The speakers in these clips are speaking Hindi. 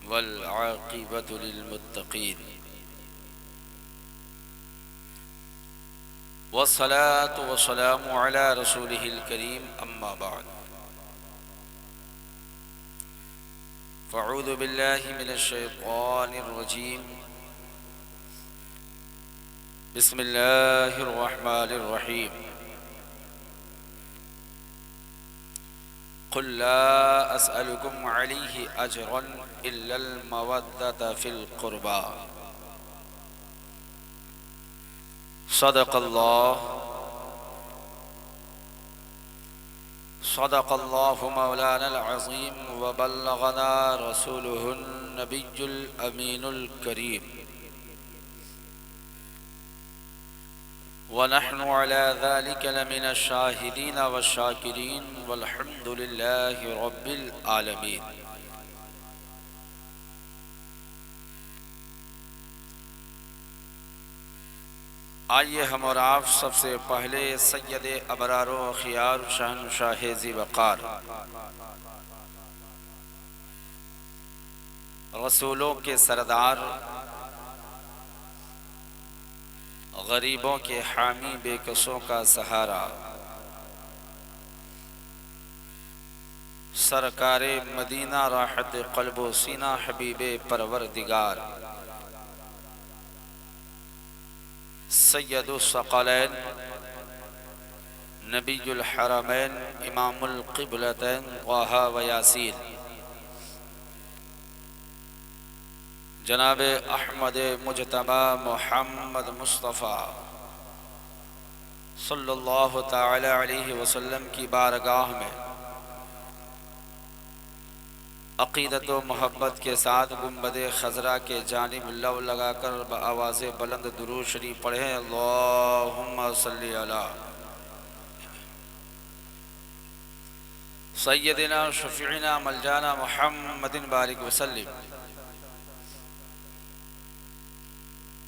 वल आक़िबतु लिल्मुत्तक़ीन वस्सलातु वस्सलामु अला रसूलिहिल करीम अम्मा बाद फ़अऊज़ु बिल्लाहि मिनश शैतानिर रजीम बिस्मिल्लाहिर रहमानिर रहीम क़ुल ला अस्अलुकुम अलैहि अजरन इल्लल मवद्दता फ़िल क़ुरबा सदक़ल्लाहु मौलानल अज़ीम व बल्लगना रसूलुहुन नबियुल अमीनुल करीम व नहनु अला ज़ालिका लमिनश शाहिदीन व शाकिरीन वल्हम्दुलिल्लाहि रब्बिल आलमीन। आइए हम और आप सबसे पहले सैयद अबरार व खियार शहंशाह ज़ी-वक़ार रसूलों के सरदार गरीबों के हामी बेकसों का सहारा सरकारे मदीना राहत क़ल्ब व सीना हबीबे परवरदिगार सैयदुस सकलैन नबीयुल हरमैन इमामुल क़िबलतैन क़ाहा व यासीन जनाब अहमद मुजतबा मुहम्मद मुस्तफ़ा सल्लल्लाहु तआला अलैहि वसल्लम की बारगाह में अक़ीदत व मोहब्बत के साथ गुंबद खज़रा के जानिब लव लगाकर आवाज़ बुलंद दुरूद शरीफ पढ़ें। अल्लाहुम्मा सल्ली अला सय्यदिना शफ़ीना मलजाना मुहम्मदिन बारिक वसल्लिम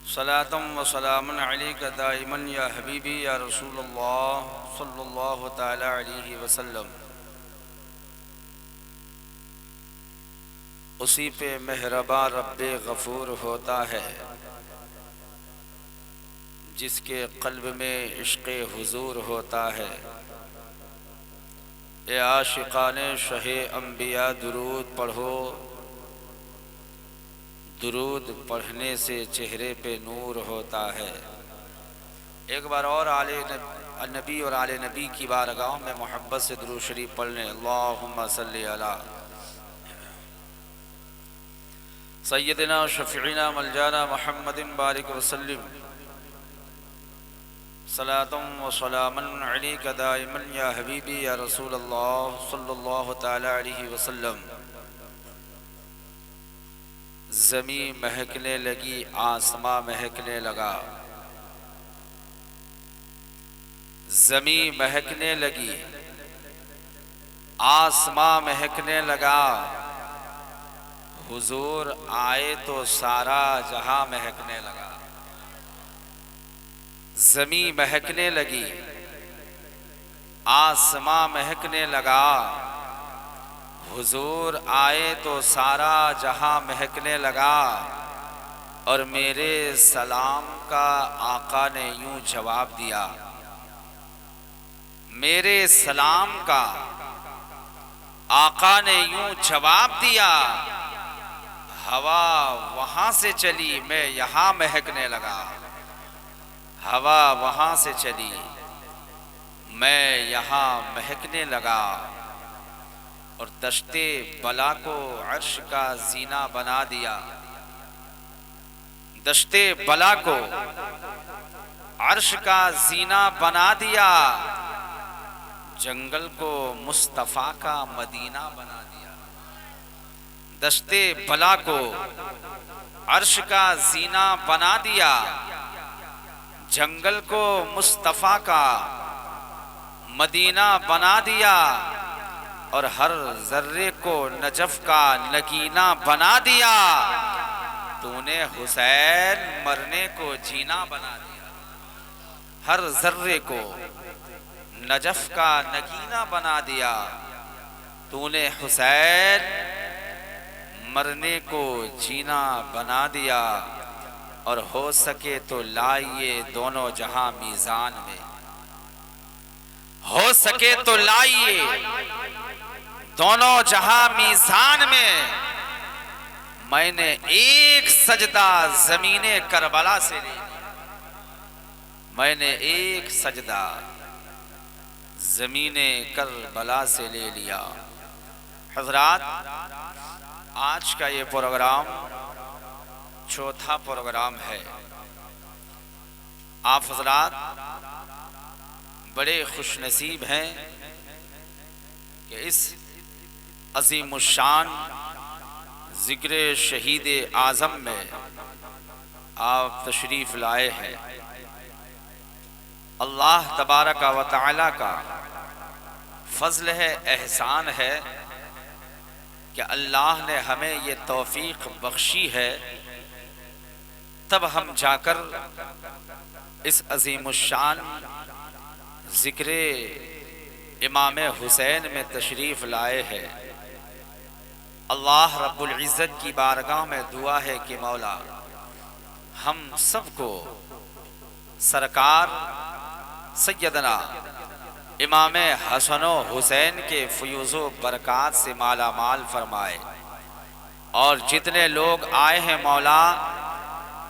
सलातम व सलामुन अलैका दाइमन या हबीबी या रसूलुल्लाह सल्लल्लाहु तआला अलैहि वसल्लम। उसी पे मेहरबा रब्बे गफूर होता है जिसके क़ल्ब में इश्क़े हुज़ूर होता है। ए आशिक़ाने शहे अम्बिया दुरूद पढ़ो, दुरूद पढ़ने से चेहरे पे नूर होता है। एक बार और आले नबी और आले नबी की बारगाह में मोहब्बत से दुरूद शरीफ पढ़ लें। अल्लाहुम्मा सल्ली अला सय्यदिना शफ़ीना मलजाना मुहम्मदिन बारिक वसल्लिम सलातम व सलामन अलैका दाइमन या हबीबी या रसूलल्लाह सल्लल्लाहु तआला अलैहि वसल्लम। ज़मीं महकने लगी, आसमां महकने लगा। ज़मीं महकने लगी, आसमां महकने लगा। हुजूर आए तो सारा जहां महकने लगा। ज़मीं महकने लगी, आसमां महकने लगा। हुजूर आए तो सारा जहां महकने लगा। और मेरे सलाम का आका ने यूं जवाब दिया, मेरे सलाम का आका ने यूं जवाब दिया, हवा वहां से चली मैं यहाँ महकने लगा। हवा वहां से चली मैं यहाँ महकने लगा। और दश्ते बला को अर्श का जीना बना दिया। दश्ते बला को अर्श का जीना बना दिया। जंगल को मुस्तफ़ा का मदीना बना दिया। दश्ते बला को अर्श का जीना बना दिया। जंगल को मुस्तफ़ा का मदीना बना दिया। और हर जर्रे को नजफ का नगीना बना दिया। तूने हुसैन मरने को जीना बना दिया। हर जर्रे को नजफ का नगीना बना दिया। तूने हुसैन मरने को जीना बना दिया, और हो सके तो लाइए दोनों जहां मीज़ान में। हो सके तो लाइए दोनों जहां मीज़ान में। मैंने एक सजदा ज़मीने करबला से ले लिया। मैंने एक सजदा ज़मीने करबला से ले लिया। हज़रात, आज का ये प्रोग्राम चौथा प्रोग्राम है। आप हज़रात बड़े खुशनसीब हैं कि इस अज़ीमुश्शान ज़िक्र शहीद आज़म में आप तशरीफ़ लाए हैं। अल्लाह तबारक व तआला का फ़ज़्ल है, एहसान है कि अल्लाह ने हमें ये तौफ़ीक़ बख्शी है। तब हम जाकर इस अज़ीमुश्शान ज़िक्र इमाम हुसैन में तशरीफ़ लाए हैं। अल्लाह रब्बुल इज़्ज़त की बारगाह में दुआ है कि मौला हम सबको सरकार सैयदना इमाम हसन हुसैन के फ़यूज़ो बरक़ात से माला माल फरमाए। और जितने लोग आए हैं मौला,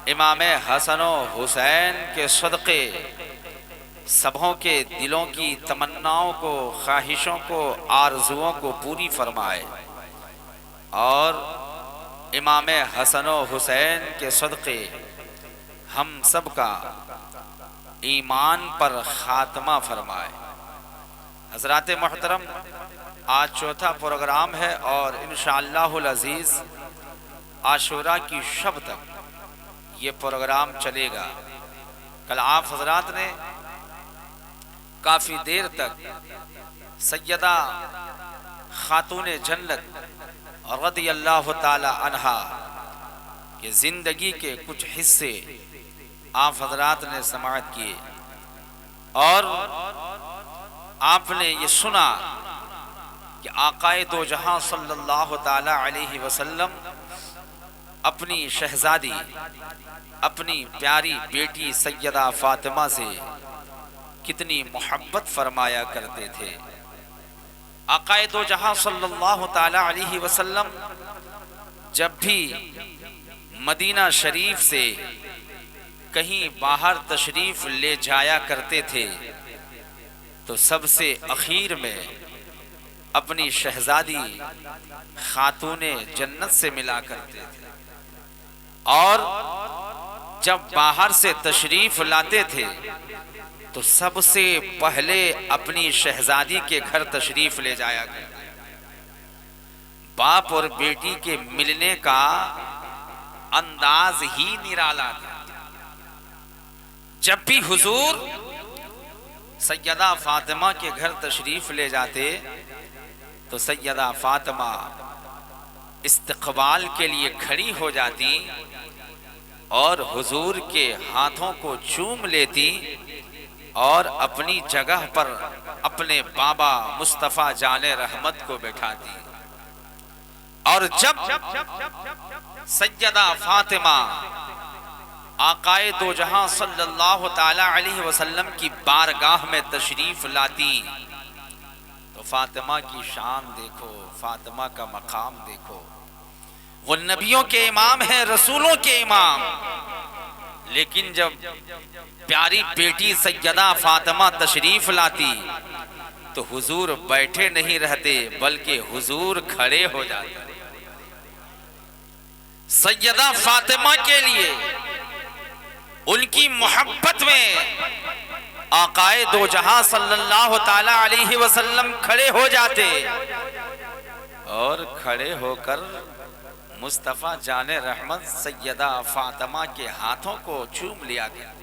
इमाम हसन हुसैन के सदक़े सबों के दिलों की तमन्नाओं को, ख्वाहिशों को, आरज़ुओं को पूरी फरमाए। और इमाम हसन हुसैन के सदक़े हम सब का ईमान पर ख़ात्मा फरमाए। हज़रात मोहतरम, आज चौथा प्रोग्राम है और इंशाअल्लाहुल अज़ीज़ आशूरा की शब तक ये प्रोग्राम चलेगा। कल आप हज़रात ने काफ़ी देर तक सैयदा खातून जन्नत रज़ियल्लाहु ताला अन्हा के ज़िंदगी के कुछ हिस्से आप हज़रात ने समाअत किए। और आपने ये सुना कि आक़ाए दो जहां सल्लल्लाहु ताला अलैहि वसल्लम अपनी शहज़ादी, अपनी प्यारी बेटी सैयदा फ़ातिमा से कितनी मोहब्बत फरमाया करते थे। आक़ाए दो जहां सल्लल्लाहु ताला अलैहि वसल्लम जब भी मदीना शरीफ से कहीं बाहर तशरीफ़ ले जाया करते थे तो सबसे अखीर में अपनी शहज़ादी खातूने जन्नत से मिला करते थे। और जब बाहर से तशरीफ़ लाते थे तो सबसे पहले अपनी शहज़ादी के घर तशरीफ़ ले जाया करते। बाप और बेटी के मिलने का अंदाज ही निराला था। जब भी हुजूर सैयदा फ़ातिमा के घर तशरीफ़ ले जाते तो सैयदा फ़ातिमा इस्तक़बाल के लिए खड़ी हो जाती और हुजूर के हाथों को चूम लेती और अपनी जगह पर अपने बाबा मुस्तफ़ा जाने रहमत को बैठाती। और जब सैयदा फ़ातिमा आक़ाए दो जहां सल्लल्लाहु ताला अलैहि वसल्लम की बारगाह में तशरीफ़ लाती तो फ़ातिमा की शान देखो, फ़ातिमा का मकाम देखो। वो नबियों के इमाम हैं, रसूलों के इमाम। लेकिन जब प्यारी बेटी सैयदा फ़ातिमा तशरीफ़ लाती तो हुजूर बैठे नहीं रहते बल्कि हुजूर खड़े हो जाते। सैयदा फ़ातिमा के लिए उनकी मोहब्बत में आक़ाए दो जहां सल्लल्लाहु ताला अलैहि वसल्लम खड़े हो जाते और खड़े होकर मुस्तफ़ा जाने रहमत सैयदा फ़ातिमा के हाथों को चूम लिया गया।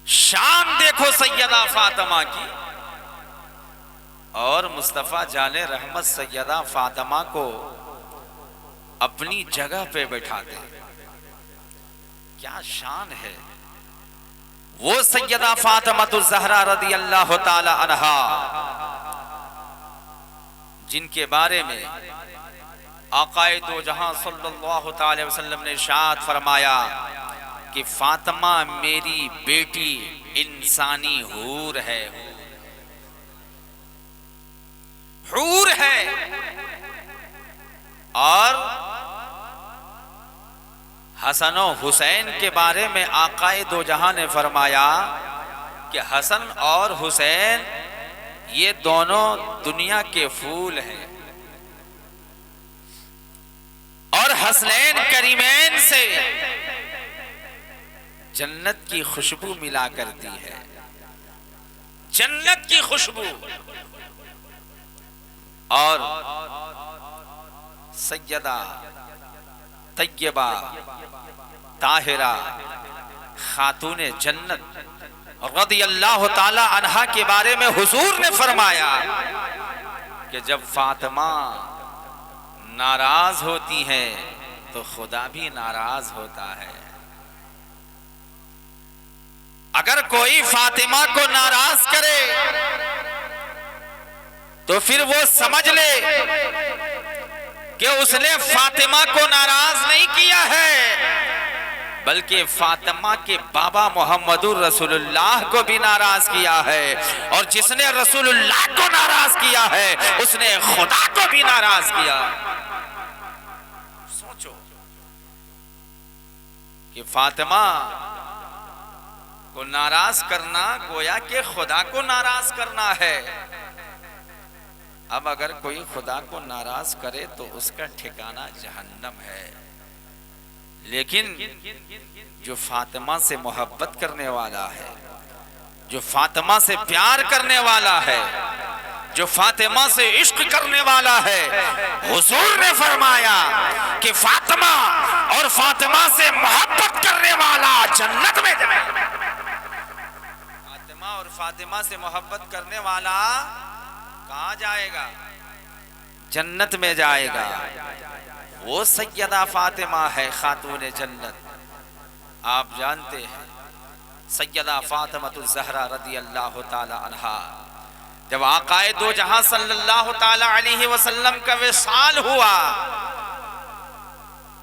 शान देखो सैयदा फ़ातिमा की। और मुस्तफ़ा जाने रहमत सैयदा फ़ातिमा को अपनी जगह पे बैठाते। क्या शान है। वो सैयदा फ़ातिमा ज़हरा रज़ियल्लाहु ताला अन्हा जिनके बारे में आकाए दो जहां सल्लल्लाहु अलैहि वसल्लम ने इरशाद फरमाया कि फातिमा मेरी बेटी इंसानी हूर है, हूर है। और हसन और हुसैन के बारे में आकाए दो जहां ने फरमाया कि हसन और हुसैन ये दोनों दुनिया के फूल हैं और हसनैन करीमैन से जन्नत की खुशबू मिला करती है, जन्नत की खुशबू। और सैयदा तैयबा ताहिरा खातून जन्नत रदियल्लाहु ताला अन्हा के बारे में हुजूर ने फरमाया कि जब फातिमा नाराज होती है तो खुदा भी नाराज होता है। अगर कोई फातिमा को नाराज करे तो फिर वो समझ ले कि उसने फातिमा को नाराज नहीं किया है, बल्कि फातिमा के बाबा मोहम्मदुर रसूलुल्लाह को भी नाराज किया है। और जिसने रसूलुल्लाह को नाराज किया है उसने खुदा को भी नाराज किया। सोचो कि फातिमा को नाराज करना गोया के खुदा को नाराज करना है। अब अगर कोई खुदा को नाराज करे तो उसका ठिकाना जहन्नम है। लेकिन जो फातिमा से मोहब्बत करने वाला है, जो फातिमा से प्यार करने वाला है, जो फातिमा से इश्क करने वाला है, हुजूर ने फरमाया कि फातिमा और फातिमा से मोहब्बत करने वाला जन्नत में जाएगा। फातिमा और फातिमा से मोहब्बत करने वाला कहाँ जाएगा? जन्नत में जाएगा। वो सैयदा फातिमा है खातून जन्नत। आप जानते हैं सैयदा फातिमा ज़हरा रदियल्लाहु ताला अन्हा जब आकाए दो जहां सल्लल्लाहु ताला अलैहि वसल्लम का विसाल हुआ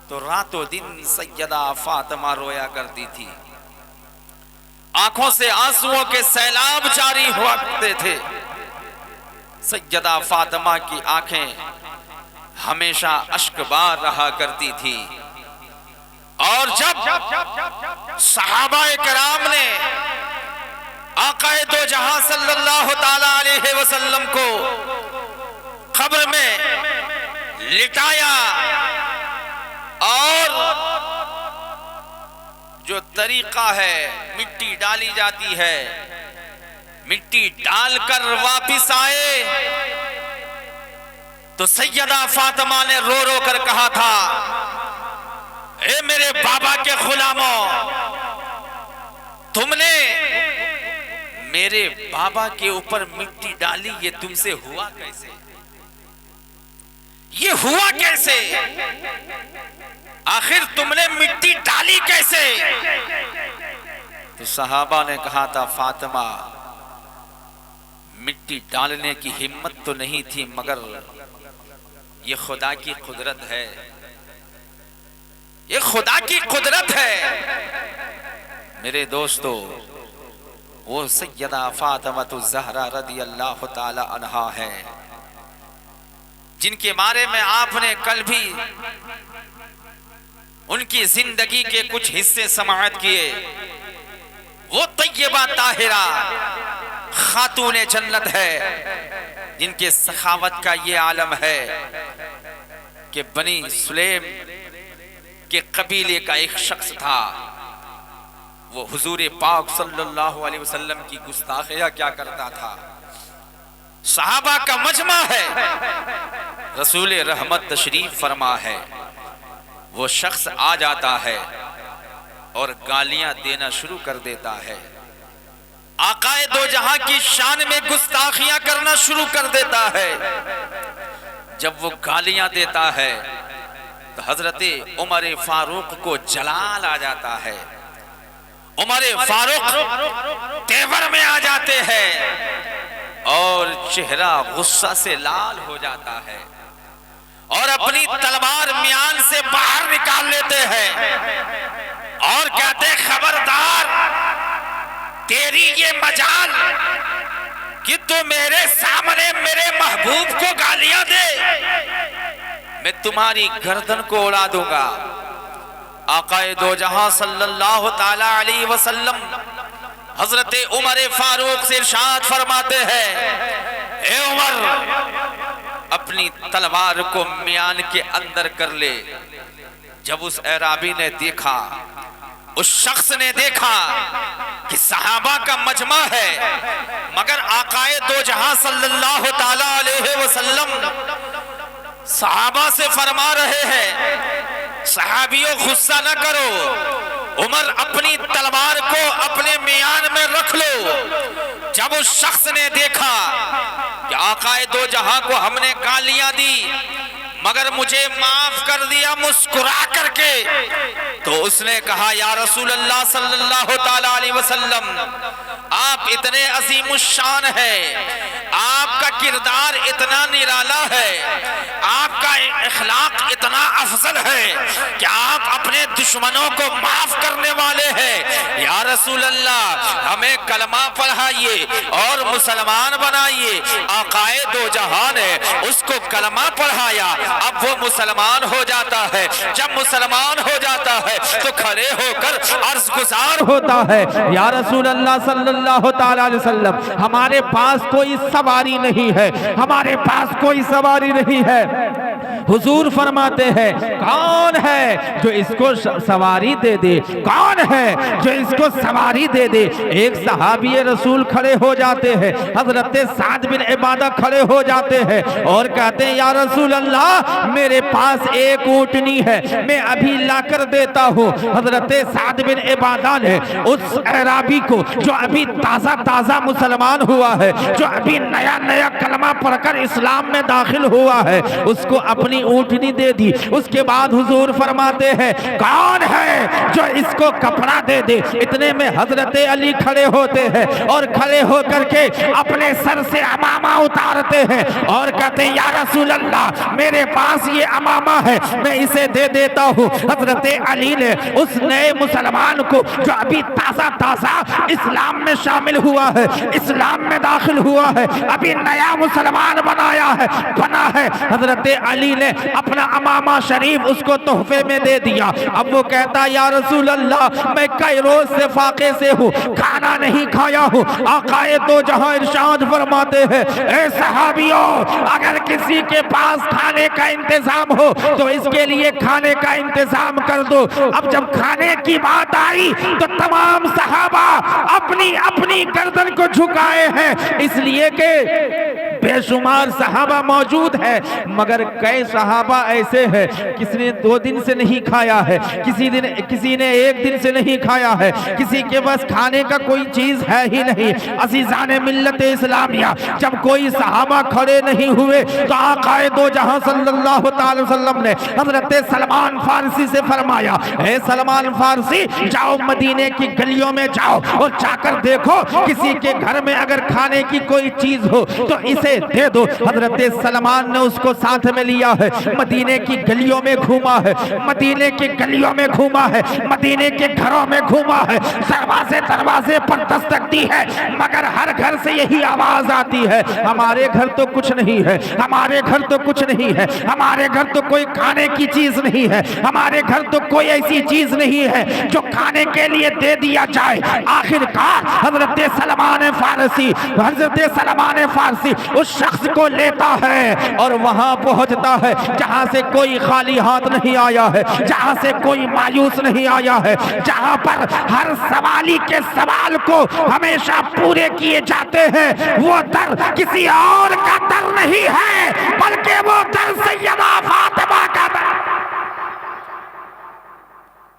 तो रातों दिन सैयदा फातिमा रोया करती थी। आंखों से आंसुओं के सैलाब जारी हुआ करते थे। सैयदा फातिमा की आंखें हमेशा अश्कबार रहा करती थी। और जब सहाबाए कराम ने आकाए दो जहां सल्लल्लाहु ताला अलैहि वसल्लम को कब्र में लिटाया और जो तरीका है मिट्टी डाली जाती है, मिट्टी डालकर वापिस आए तो सैयदा फातिमा ने रो रो कर कहा था, ए मेरे बाबा के गुलामों, तुमने मेरे बाबा के ऊपर मिट्टी डाली, ये तुमसे हुआ कैसे? ये हुआ कैसे? आखिर तुमने मिट्टी डाली कैसे? तो सहाबा ने कहा था, फातिमा मिट्टी डालने की हिम्मत तो नहीं थी, मगर ये खुदा की कुदरत है, ये खुदा की कुदरत है। मेरे दोस्तों, वो सैयदा फातिमा ज़हरा रदियल्लाहु ताला अन्हा है जिनके बारे में आपने कल भी उनकी जिंदगी के कुछ हिस्से समाअत किए। वो तैयबा ताहिरा खातून जन्नत है जिनके सखावत का ये आलम है कि बनी सुलेम के कबीले का एक शख्स था, वो हुजूर पाक सल्लल्लाहु अलैहि वसल्लम की गुस्ताखियां क्या करता था। सहाबा का मजमा है, रसूल रहमत तशरीफ फरमा है। वो शख्स आ जाता है और गालियां देना शुरू कर देता है, आकाए दो जहां की शान में गुस्ताखियां करना शुरू कर देता है। जब वो गालियां देता है तो हजरते उमर फारूक को जलाल आ जाता है। उमर फारूक तेवर में आ जाते हैं और चेहरा गुस्सा से लाल हो जाता है और अपनी तलवार म्यान से बाहर निकाल लेते हैं और कहते खबरदार, तेरी ये मजाल कि तू मेरे सामने मेरे महबूब को गालियां दे, मैं तुम्हारी गर्दन को उड़ा दूंगा। आकाए दो जहां सल्लल्लाहु ताला अलैहि वसल्लम हजरत उमर फारूक से इरशाद फरमाते हैं, ए उमर अपनी तलवार को म्यान के अंदर कर ले। जब उस एराबी ने देखा, उस शख्स ने देखा कि सहाबा का मजमा है, मगर आकाए दो जहां सल्लल्लाहु ताला अलैहि वसल्लम सहाबा से फरमा रहे हैं, सहाबियों गुस्सा न करो, उमर अपनी तलवार को अपने मियान में रख लो। जब उस शख्स ने देखा कि आकाए दो जहां को हमने गालियां दी मगर मुझे माफ कर दिया मुस्कुरा करके, तो उसने कहा, या रसूल अल्लाह सल्लल्लाहु ताला अलैहि वसल्लम, आप इतने अजीमुश्शान है, आपका किरदार इतना निराला है, आपका इखलाक इतना अफजल है कि आप अपने दुश्मनों को माफ करने वाले हैं। या रसूल अल्लाह, हमें कलमा पढ़ाइए और मुसलमान बनाइए। आकाए दो जहां ने उसको कलमा पढ़ाया, अब वो मुसलमान हो जाता है। जब मुसलमान हो जाता है तो खड़े होकर अर्ज गुजार होता है, या रसूल अल्लाह सल्लल्लाहु ताला अलैहि वसल्लम, हमारे पास कोई सवारी नहीं है, हमारे पास कोई सवारी नहीं है। हुजूर फरमाते हैं, कौन है जो इसको सवारी दे दे, कौन है जो इसको सवारी दे दे। एक सहाबी रसूल खड़े हो जाते हैं, हजरत साद बिन इबादा खड़े हो जाते हैं और कहते हैं, या रसूल अल्लाह, मेरे पास एक ऊँटनी है, मैं अभी लाकर देता हूँ। हजरत साद बिन इबादा ने उस अराबी को, जो अभी ताजा ताजा मुसलमान हुआ है, जो अभी नया नया कलमा पढ़कर इस्लाम में दाखिल हुआ है, उसको अपनी ऊँटनी दे दी। उसके बाद हुजूर फरमाते हैं, कौन है जो इसको कपड़ा दे दे। इतने में हजरत अली खड़े होते हैं और खड़े होकर के अपने सर से अमामा उतारते हैं और कहते हैं, या रसूल अल्लाह, मेरे पास ये अमामा है, मैं इसे दे देता हूँ। हजरत अली ने उस नए मुसलमान को, जो अभी ताजा ताजा इस्लाम में शामिल हुआ है, इस्लाम में दाखिल हुआ है, अभी नया मुसलमान बना है, हजरत अली ने अपना अमामा शरीफ उसको तोहफे में दे दिया। अब वो कहता, या रसूल अल्लाह, मैं कई रोज से फाके से हूँ, खाना नहीं खाया हूँ। आकाए दो जहां इरशाद फरमाते हैं, ए सहाबियों, अगर किसी के पास खाने का इंतजाम हो तो इसके लिए खाने का इंतजाम कर दो। अब जब खाने की बात आई तो तमाम सहाबा अपनी अपनी गर्दन को झुकाए हैं, इसलिए कि बेशुमार सहाबा मौजूद है, मगर कई सहाबा ऐसे हैं, किसी ने 2 दिन से नहीं खाया है, किसी ने 1 दिन से नहीं खाया है, किसी के पास खाने का कोई चीज है ही नहीं। अज़ीज़ाने मिल्लत इस्लामिया, जब कोई सहाबा खड़े नहीं हुए तो आकाए दो जहां सल्लल्लाहु अलैहि वसल्लम ने हजरत सलमान फारसी से फरमाया, हे सलमान फारसी, जाओ मदीने की गलियों में जाओ और जाकर देखो, किसी के घर में अगर खाने की कोई चीज हो तो इसे दे दो। हजरत सलमान ने उसको साथ में लिया है, मदीने की गलियों में घूमा है, मदीने के गलियों में घूमा है, मदीने के घरों में घूमा है, दरवाजे पर दस्तक दी है, मगर हर घर से यही आवाज आती है, हमारे घर तो कुछ नहीं है, हमारे घर तो कुछ नहीं है, हमारे घर तो कोई खाने की चीज नहीं है, हमारे घर तो कोई ऐसी चीज नहीं है जो खाने के लिए दे दिया जाए। आखिरकार हजरत सलमान फारसी उस शख्स को लेता है और वहां पहुंचता है जहां से कोई खाली हाथ नहीं आया है, जहां से कोई मायूस नहीं आया है, जहां पर हर सवाली के सवाल को हमेशा पूरे किए जाते हैं। वो दर किसी और का दर नहीं है, बल्कि वो दर सैयदा फातिमा का दर।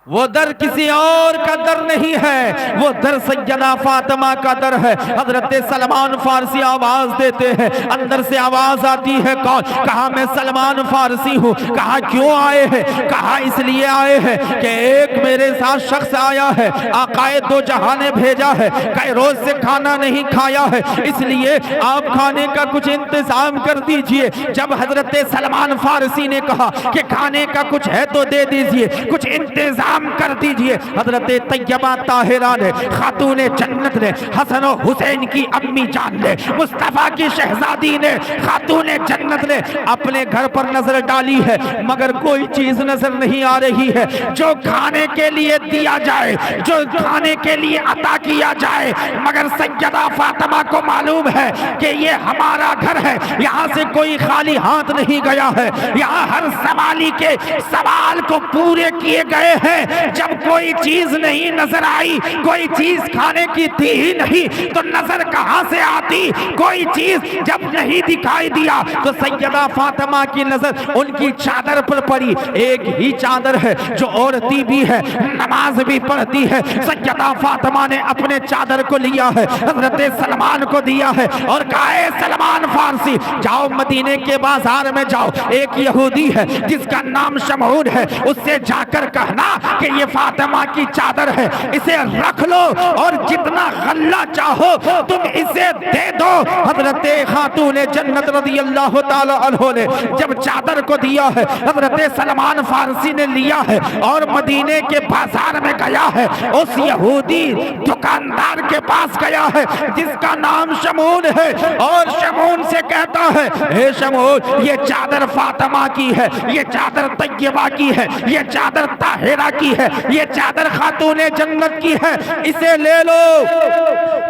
वो दर किसी और का दर नहीं है, वो दर सैयदा फातिमा का दर है। हजरत सलमान फारसी आवाज देते हैं, अंदर से आवाज आती है, कौन? कहा मैं सलमान फारसी हूँ। कहा क्यों आए हैं? कहा इसलिए आए हैं कि एक मेरे साथ शख्स आया है, आकाए दो जहां ने भेजा है, कई रोज से खाना नहीं खाया है, इसलिए आप खाने का कुछ इंतजाम कर दीजिए। जब हजरत सलमान फारसी ने कहा कि खाने का कुछ है तो दे दीजिए, कुछ इंतजाम कर दीजिए, हजरत तैयबा ताहिरा ने, खातून जन्नत ने, हसन और हुसैन की अम्मी जान ने, मुस्तफा की शहजादी ने, खातून जन्नत ने अपने घर पर नजर डाली है, मगर कोई चीज नजर नहीं आ रही है जो खाने के लिए दिया जाए, जो खाने के लिए अता किया जाए। मगर सैयदा फातिमा को मालूम है कि ये हमारा घर है, यहाँ से कोई खाली हाथ नहीं गया है, यहाँ हर सवाली के सवाल को पूरे किए गए हैं। जब कोई चीज नहीं नजर आई, कोई चीज खाने की थी ही नहीं, तो नजर कहां से आती? कोई चीज जब नहीं दिखाई दिया तो सैयदा फातिमा की नजर उनकी चादर पर पड़ी। एक ही चादर है जो औरती भी है, नमाज भी पढ़ती है। सैयदा फातिमा ने अपने चादर को लिया है, हजरत सलमान को दिया है और कहा सलमान फारसी जाओ मदीने के बाजार में जाओ, एक यहूदी है जिसका नाम शमऊन है, उससे जाकर कहना कि ये फातिमा की चादर है, इसे रख लो और जितना गल्ला चाहो तुम इसे दे दो। हजरत खातून जन्नत रज़ियल्लाहु ताला अन्हा ने जब चादर को दिया है, हजरत सलमान फारसी ने लिया है और मदीने के बाजार में गया है, उस यहूदी दुकानदार के पास गया है जिसका नाम शमऊन है और शमऊन से कहता है, हे शमऊन ये चादर फातिमा की है, ये चादर तैयबा की है, ये चादर ताहिरा की है, ये चादर खातून जन्नत की है, इसे ले लो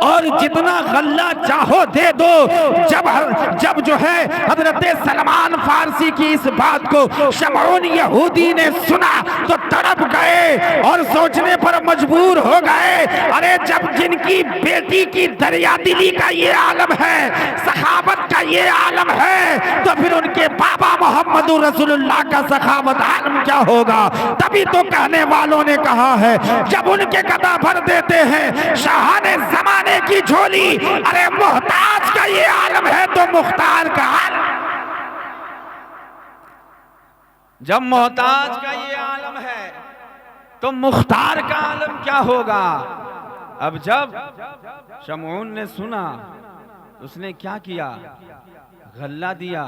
और जितना गल्ला चाहो दे दो। जब जो है हजरत सलमान फारसी की इस बात को शमऊन यहूदी ने सुना तो तड़प गए और सोचने पर मजबूर हो गए, अरे जब जिनकी बेटी की दरियादिली का ये आलम है, सखावत का ये आलम है, तो फिर उनके बाबा मोहम्मद रसूलुल्लाह का सखावत आलम क्या होगा। तभी तो कहने वालों ने कहा है जब उनके कदा भर देते हैं शाहाने जमाने की झोली, अरे मोहताज का ये आलम है तो मुख्तार का आलम, जब मोहताज का ये आलम है तो मुख्तार का आलम क्या होगा। अब जब शमऊन ने सुना उसने क्या किया, गल्ला दिया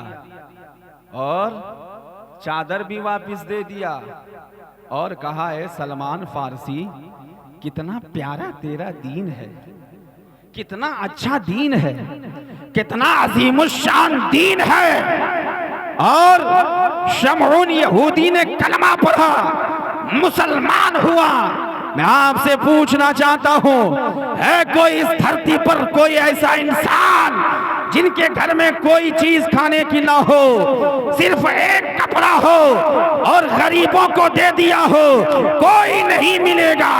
और चादर भी वापस दे दिया और कहा है सलमान फारसी कितना प्यारा तेरा दीन है, कितना अच्छा दीन है, कितना अजीमुशान दीन है। और शमऊन यहूदी ने कलमा पढ़ा, मुसलमान हुआ। मैं आपसे पूछना चाहता हूं, है कोई इस धरती पर कोई ऐसा इंसान जिनके घर में कोई चीज खाने की ना हो, सिर्फ एक कपड़ा हो और गरीबों को दे दिया हो? कोई नहीं मिलेगा।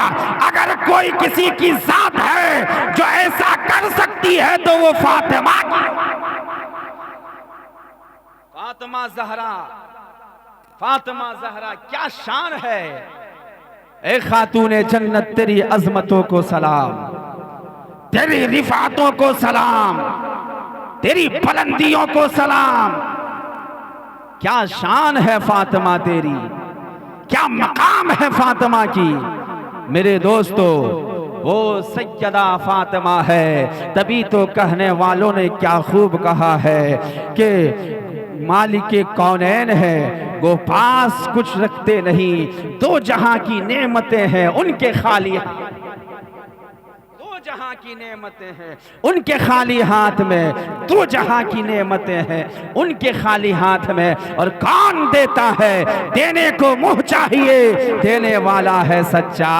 अगर कोई किसी की जात है जो ऐसा कर सकती है तो वो फातिमा की, फातिमा ज़हरा, फातिमा ज़हरा क्या शान है। ए खातूने जन्नत तेरी अजमतों को सलाम, तेरी रिफातों को सलाम, तेरी बुलंदियों को सलाम। क्या शान है फातिमा तेरी, क्या मकाम है फातिमा की। मेरे दोस्तों वो सैयदा फातिमा है, तभी तो कहने वालों ने क्या खूब कहा है कि मालिक कौनैन है वो पास कुछ रखते नहीं, दो जहां की नेमतें हैं उनके खाली, दो जहां की नेमतें हैं उनके खाली हाथ में, दो जहां की नेमतें हैं उनके खाली हाथ में। और कौन देता है, देने को मुंह चाहिए, देने वाला है सच्चा।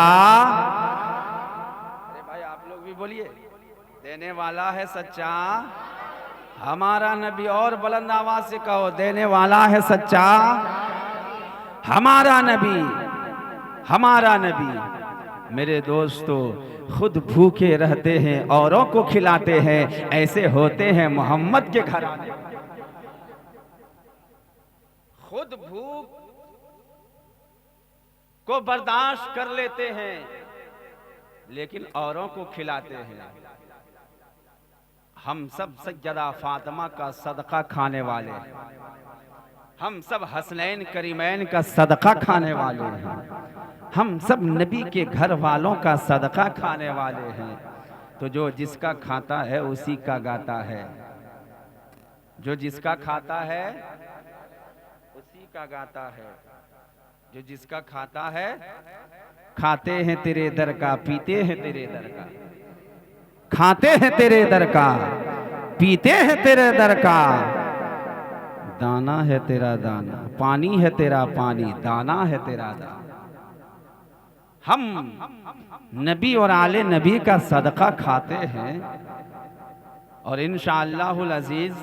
अरे भाई आप लोग भी बोलिए, देने वाला है सच्चा हमारा नबी। और बुलंद आवाज से कहो, देने वाला है सच्चा हमारा नबी, हमारा नबी। मेरे दोस्तों खुद भूखे रहते हैं औरों को खिलाते हैं, ऐसे होते हैं मोहम्मद के घराने। खुद भूख को बर्दाश्त कर लेते हैं, लेकिन औरों को खिलाते हैं। हम सब सैयदा फातिमा का सदका खाने वाले हैं, हम सब हसनैन करीमैन का सदका खाने वाले हैं, हम सब नबी के घर वालों का सदका खाने वाले हैं। तो जो जिसका खाता है उसी का गाता है, जो जिसका खाता है उसी का गाता है, जो जिसका खाता है। खाते हैं तेरे दर का, पीते हैं तेरे दर का, खाते हैं तेरे दर का, पीते हैं तेरे दर का। दाना है तेरा दाना, पानी है तेरा पानी, दाना है तेरा दाना। हम नबी और आले नबी का सदका खाते हैं और इंशाअल्लाहुल अजीज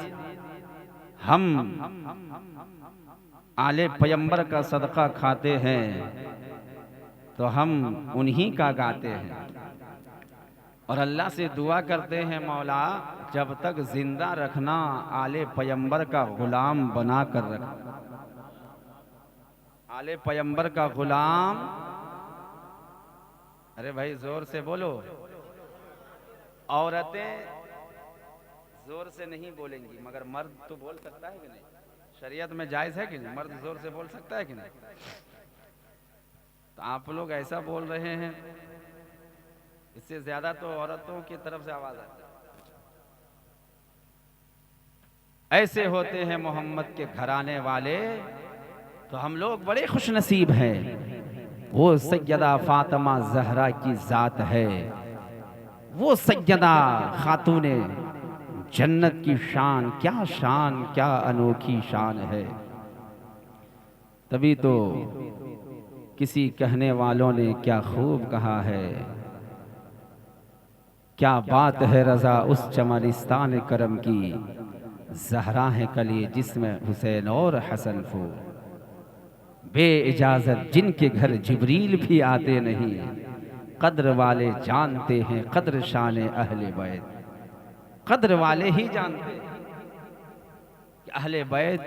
हम आले पैगंबर का सदका खाते हैं तो हम उन्हीं का गाते हैं और अल्लाह से दुआ करते हैं, मौला जब तक जिंदा रखना आले पैगंबर का गुलाम बना कर रखना। आले पैगंबर का गुलाम, अरे भाई जोर से बोलो। औरतें जोर से नहीं बोलेंगी, मगर मर्द तो बोल सकता है कि नहीं? शरीयत में जायज है कि नहीं? मर्द जोर से बोल सकता है कि नहीं? तो आप लोग ऐसा बोल रहे हैं, इससे ज्यादा तो औरतों की तरफ से आवाज आती है। ऐसे होते हैं मोहम्मद के घराने वाले, तो हम लोग बड़े खुश नसीब हैं। वो सैयदा फातिमा ज़हरा की जात है, वो सैयदा खातूने जन्नत की शान, क्या शान, क्या अनोखी शान है। तभी तो किसी कहने वालों ने क्या खूब कहा है, क्या बात है रजा उस चमनिस्तान करम की, ज़हरा है कली जिसमें हुसैन और हसन फूल। बे इजाजत जिनके घर जिब्रील भी आते नहीं, कद्र वाले जानते हैं कद्र शान अहले बैत। कद्र वाले ही जानते हैं कि अहले बैत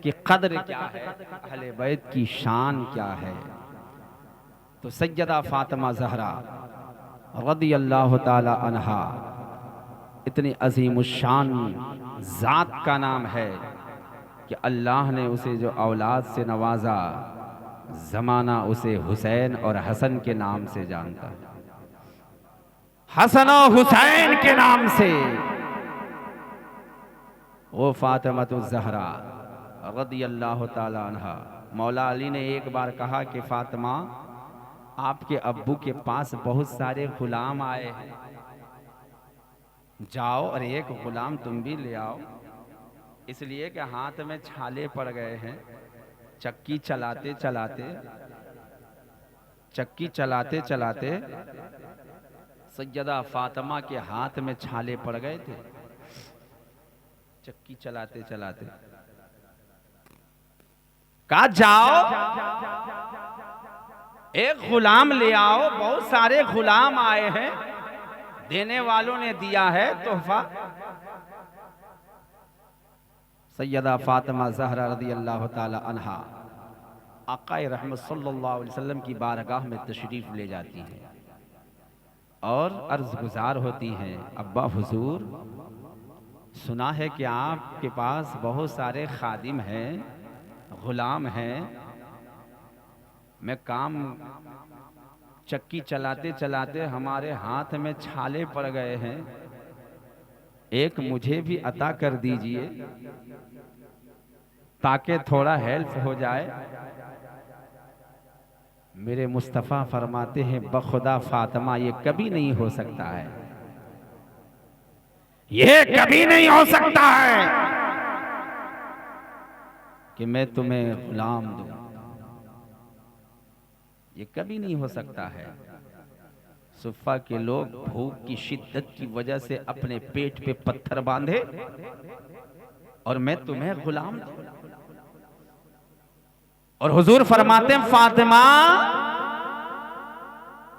की कद्र क्या है, अहले बैत की शान क्या है। तो सैयदा फातिमा ज़हरा रज़ियल्लाहु ताला अन्हा इतनी अज़ीमुश्शान ज़ात का नाम है कि अल्लाह ने उसे जो औलाद से नवाजा, ज़माना उसे हुसैन और हसन के नाम से जानता है, हसन और हुसैन के नाम से। वो फातिमा ज़हरा रज़ियल्लाहु ताला अन्हा, मौला अली ने एक बार कहा कि फातिमा आपके अब्बू के पास बहुत सारे गुलाम आए हैं, जाओ और एक गुलाम तुम भी ले आओ। इसलिए कि हाथ में छाले पड़ गए हैं, चक्की चलाते चलाते सैयदा फातिमा के हाथ में छाले पड़ गए थे। चक्की चलाते चलाते कहा जाओ एक गुलाम ले आओ, बहुत सारे गुलाम आए हैं, देने वालों ने दिया है तोहफा। सैयदा फातिमा ज़हरा रज़ियल्लाहु ताला अन्हा आक़ाए रहमत सल्लल्लाहु अलैहि वसल्लम की बारगाह में तशरीफ़ ले जाती हैं और अर्ज़ गुज़ार होती हैं, अब्बा हुजूर सुना है कि आपके पास बहुत सारे खादिम हैं, गुलाम हैं, मैं काम चक्की चलाते चलाते हमारे हाथ में छाले पड़ गए हैं, एक मुझे भी अता कर दीजिए ताकि थोड़ा हेल्प हो जाए। मेरे मुस्तफ़ा फरमाते हैं, बखुदा फातिमा ये कभी नहीं हो सकता है, ये कभी नहीं हो सकता है कि मैं तुम्हें गुलाम दूं, ये कभी नहीं हो सकता है। सुफ़ा के लोग भूख की शिद्दत की वजह से अपने पेट पे पत्थर बांधे और मैं तुम्हें गुलाम दूं। और हुजूर फरमाते हैं, फातिमा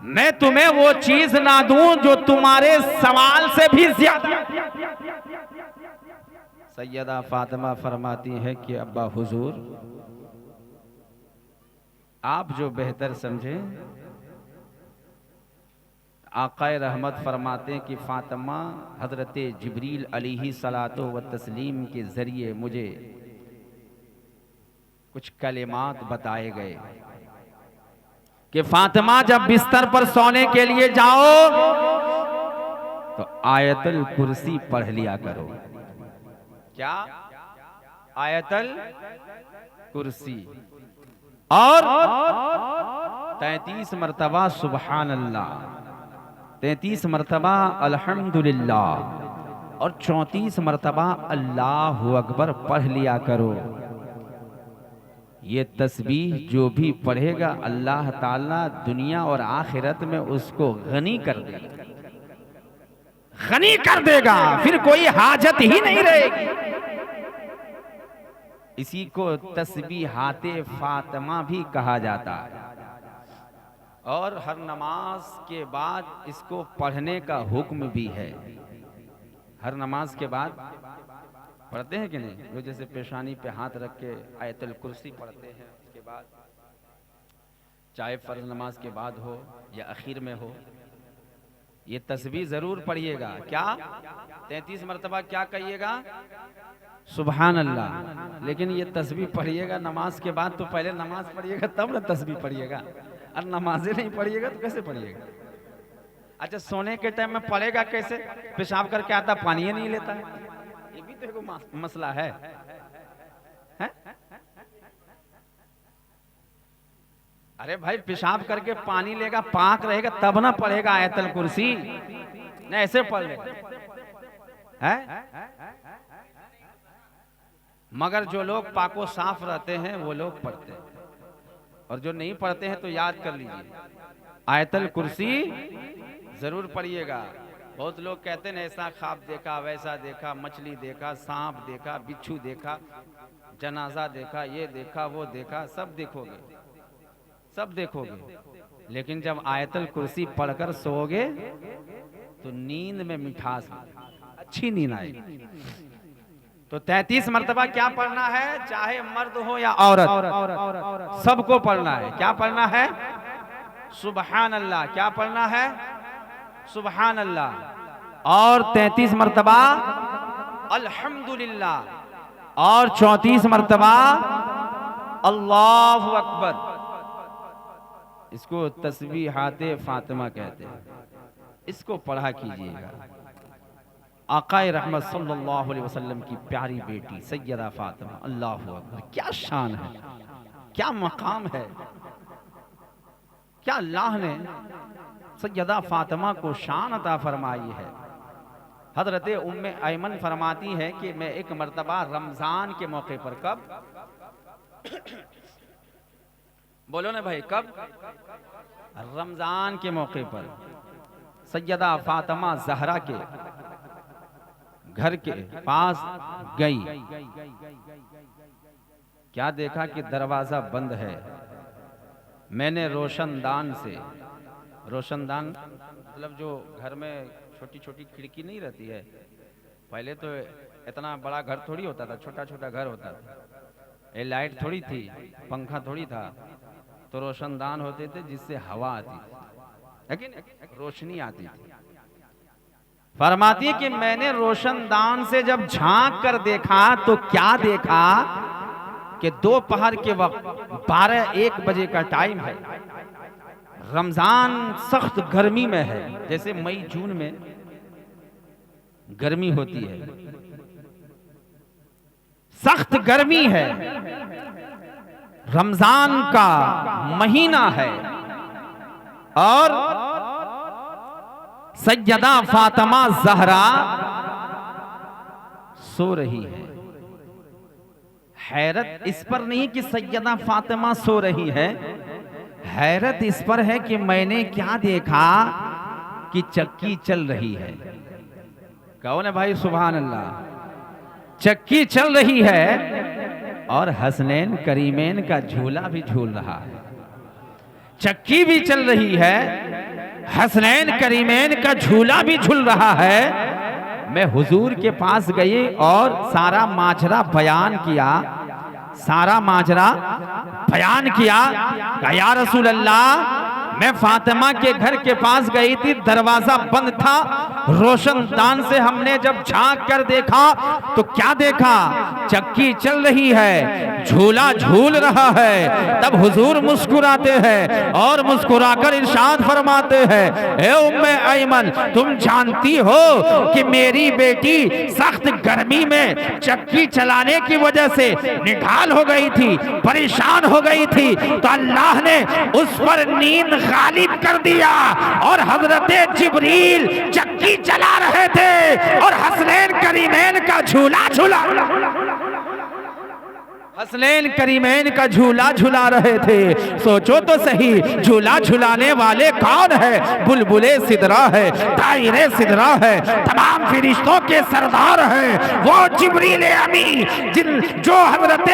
मैं तुम्हें वो चीज ना दूं जो तुम्हारे सवाल से भी ज्यादा। सैयदा फातिमा फरमाती है कि अब्बा हुजूर आप जो बेहतर समझें। आक़ाए रहमत फरमाते हैं कि फातिमा हज़रत जिब्रील अलैहि सलातो व तस्लीम के ज़रिए मुझे कुछ कलिमात बताए गए कि फातिमा जब बिस्तर पर सोने के लिए जाओ तो आयतुल कुर्सी पढ़ लिया करो। क्या? आयतुल कुर्सी और 33 मरतबा सुबहान अल्लाह, 33 मरतबा अल्हम्दुलिल्लाह और 34 मरतबा अल्लाहु अकबर पढ़ लिया करो। ये तस्बीह जो भी पढ़ेगा अल्लाह ताला दुनिया और आखिरत में उसको गनी कर देगा, गनी कर देगा, फिर कोई हाजत ही नहीं रहेगी। इसी को तस्बीहाते फातिमा भी कहा जाता है और हर नमाज के बाद इसको पढ़ने का हुक्म भी है। हर नमाज के बाद पढ़ते हैं कि नहीं? वो जैसे पेशानी पे हाथ रख के आयतुल कुर्सी पढ़ते हैं, उसके बाद चाहे फर्ज नमाज के बाद हो या आखिर में हो, ये तस्बीह जरूर पढ़िएगा। क्या? 33 मरतबा क्या कहिएगा? सुबहान अल्लाह। लेकिन ये तस्बीह पढ़िएगा नमाज के बाद, तो पहले नमाज पढ़िएगा तब ना तस्बीह पढ़िएगा, और नमाजें नहीं पढ़िएगा तो कैसे पढ़िएगा? अच्छा, सोने के टाइम में पढ़ेगा कैसे? पेशाब करके आता पानी ही नहीं लेता है, ये भी तो एक मसला है? अरे भाई, पेशाब करके पानी लेगा, पाक रहेगा तब ना पढ़ेगा आयतुल कुर्सी, न ऐसे पढ़ लेगा है। मगर जो लोग पाको साफ रहते हैं वो लोग पढ़ते हैं, और जो नहीं पढ़ते हैं तो याद कर लीजिए, आयतुल कुर्सी जरूर पढ़िएगा। बहुत लोग कहते हैं ऐसा ख्वाब देखा, वैसा देखा, मछली देखा, सांप देखा, बिच्छू देखा, जनाजा देखा, ये देखा, वो देखा। सब देखोगे, सब देखोगे, लेकिन जब आयतुल कुर्सी पढ़कर सोओगे तो नींद में मिठास, अच्छी नींद आएगी। तो 33 मरतबा क्या पढ़ना है? चाहे मर्द हो या औरत, सबको पढ़ना है। क्या पढ़ना है? सुबहान अल्लाह। क्या पढ़ना है? सुबहान अल्लाह। और 33 मरतबा अल्हम्दुलिल्लाह और 34 मरतबा अल्लाहु अकबर। इसको तस्बीहाते फातिमा कहते हैं। इसको पढ़ा कीजिएगा। आक़ाए रहमत सल्लल्लाहु अलैहि वसल्लम की प्यारी बेटी सैयदा फातिमा, अल्लाहु अकबर, क्या शान है, क्या मकाम है, क्या अल्लाह ने सैयदा फातिमा को शान अता फरमाई है। हजरत उम्मे ऐमन फरमाती है कि मैं एक मर्तबा रमजान के मौके पर, कब बोलो ना भाई, कब? रमजान के मौके पर सैयदा फातिमा ज़हरा के घर के पास गई। क्या देखा कि दरवाजा बंद है। मैंने रोशनदान से, रोशनदान मतलब जो घर में छोटी छोटी खिड़की नहीं रहती है, पहले तो इतना बड़ा घर थोड़ी होता था, छोटा छोटा घर होता था, ये लाइट थोड़ी थी, पंखा थोड़ी था, तो रोशनदान होते थे जिससे हवा आती थी, लेकिन रोशनी आती थी। फरमाती है कि मैंने रोशनदान से जब झांक कर देखा तो क्या देखा कि दोपहर के वक्त 12-1 बजे का टाइम है। रमजान सख्त गर्मी में है, जैसे मई जून में गर्मी होती है, सख्त गर्मी है, रमजान का महीना है और सैयदा फातिमा ज़हरा सो रही है। हैरत इस पर नहीं कि सैयदा फातिमा सो रही है, हैरत इस पर है कि मैंने क्या देखा कि चक्की चल रही है। कहो ना भाई सुभान अल्लाह। चक्की चल रही है और हसनैन करीमैन का झूला भी झूल रहा है। चक्की भी चल रही है, हसनैन करीमैन का झूला भी झूल रहा है। मैं हुजूर के पास गई और सारा माजरा बयान किया। सारा माजरा बयान किया। या रसूल अल्लाह, मैं फातिमा के घर के पास गई थी, दरवाजा बंद था, रोशनदान से हमने जब झांक कर देखा तो क्या देखा, चक्की चल रही है, झूला झूल रहा है। तब हुजूर मुस्कुराते हैं और मुस्कुराकर इरशाद फरमाते हैं, ए उम्मे ऐमन, तुम जानती हो कि मेरी बेटी सख्त गर्मी में चक्की चलाने की वजह से निढाल हो गई थी, परेशान हो गई थी, तो अल्लाह ने उस पर नींद गालिब कर दिया और हजरत जिब्रील चक्की चला रहे थे और हसनैन करीमैन का झूला झूला हसनैन करीमैन का झूला झूला रहे थे। सोचो तो सही, झूला झुलाने वाले कौन है? बुलबुले सिदरा है, तायरे सिदरा है, तमाम फरिश्तों के सरदार हैं, वो जिब्रील अमीन जो हजरत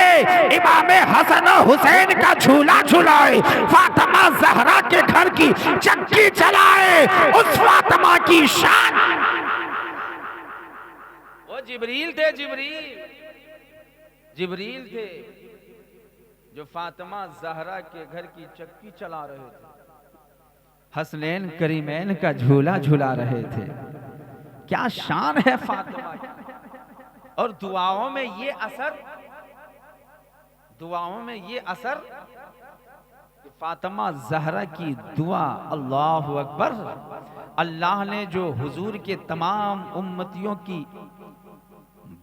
इमाम हसन हुसैन का झूला झुलाए, फातिमा ज़हरा के घर की चक्की चलाए, उस फातिमा की शान। वो जिब्रील थे, जिब्रील थे जो फातिमा ज़हरा के घर की चक्की चला रहे थे, हसनैन करीमैन का झूला झूला रहे थे। क्या शान है फातिमा की। और दुआओं में ये असर फातिमा ज़हरा की दुआ, अल्लाहु अकबर। अल्लाह ने जो हुजूर के तमाम उम्मतियों की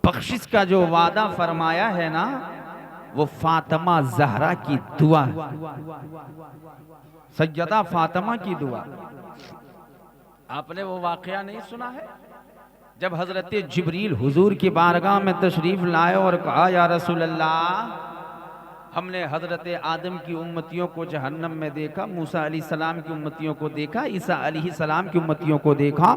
बख्शिश का जो वादा फरमाया है ना, वो फातिमा ज़हरा की दुआ, सैयदा फातिमा की दुआ। आपने वो वाकया नहीं सुना है जब हजरत जिब्रील हुजूर की बारगाह में तशरीफ लाए और कहा, या रसूल अल्लाह, हमने हजरत आदम की उम्मतियों को जहन्नम में देखा, मूसा अलैहिस्सलाम की उम्मतियों को देखा, ईसा अलैहिस्सलाम की उम्मतियों को देखा,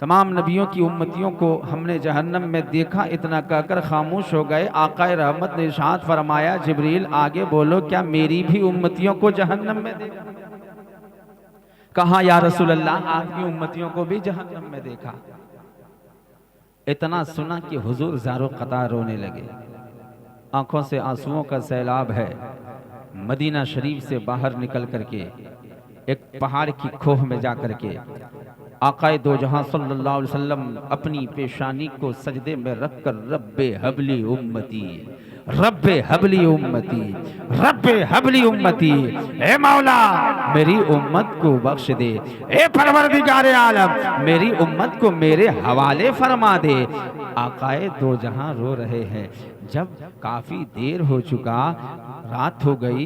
तमाम नबियों की उम्मतियों को हमने जहन्नम में देखा। इतना कहकर खामोश हो गए। आकाए रहमत ने इरशाद फरमाया, जिब्रील आगे बोलो, क्या मेरी भी उम्मतियों को जहन्नम में देखा? कहा, या रसूल अल्लाह, आपकी उम्मतियों को भी जहन्नम में देखा। इतना सुना कि हुजूर ज़ारो क़तार रोने लगे, आंखों से आंसुओं का सैलाब है। मदीना शरीफ से बाहर निकल करके एक पहाड़ की खोह में जा करके आकाए दो जहां सल्लल्लाहु अलैहि वसल्लम अपनी पेशानी को सजदे में रखकर रब्बे हबली उम्मती, रब्बे हबली उम्मती, रब्बे हबली उम्मती, ए मौला मेरी उम्मत को बख्श दे, ए परवरदिगारे आलम मेरी उम्मत को मेरे हवाले फरमा दे। आकाए दो जहां रो रहे हैं। जब काफी देर हो चुका, रात हो गई,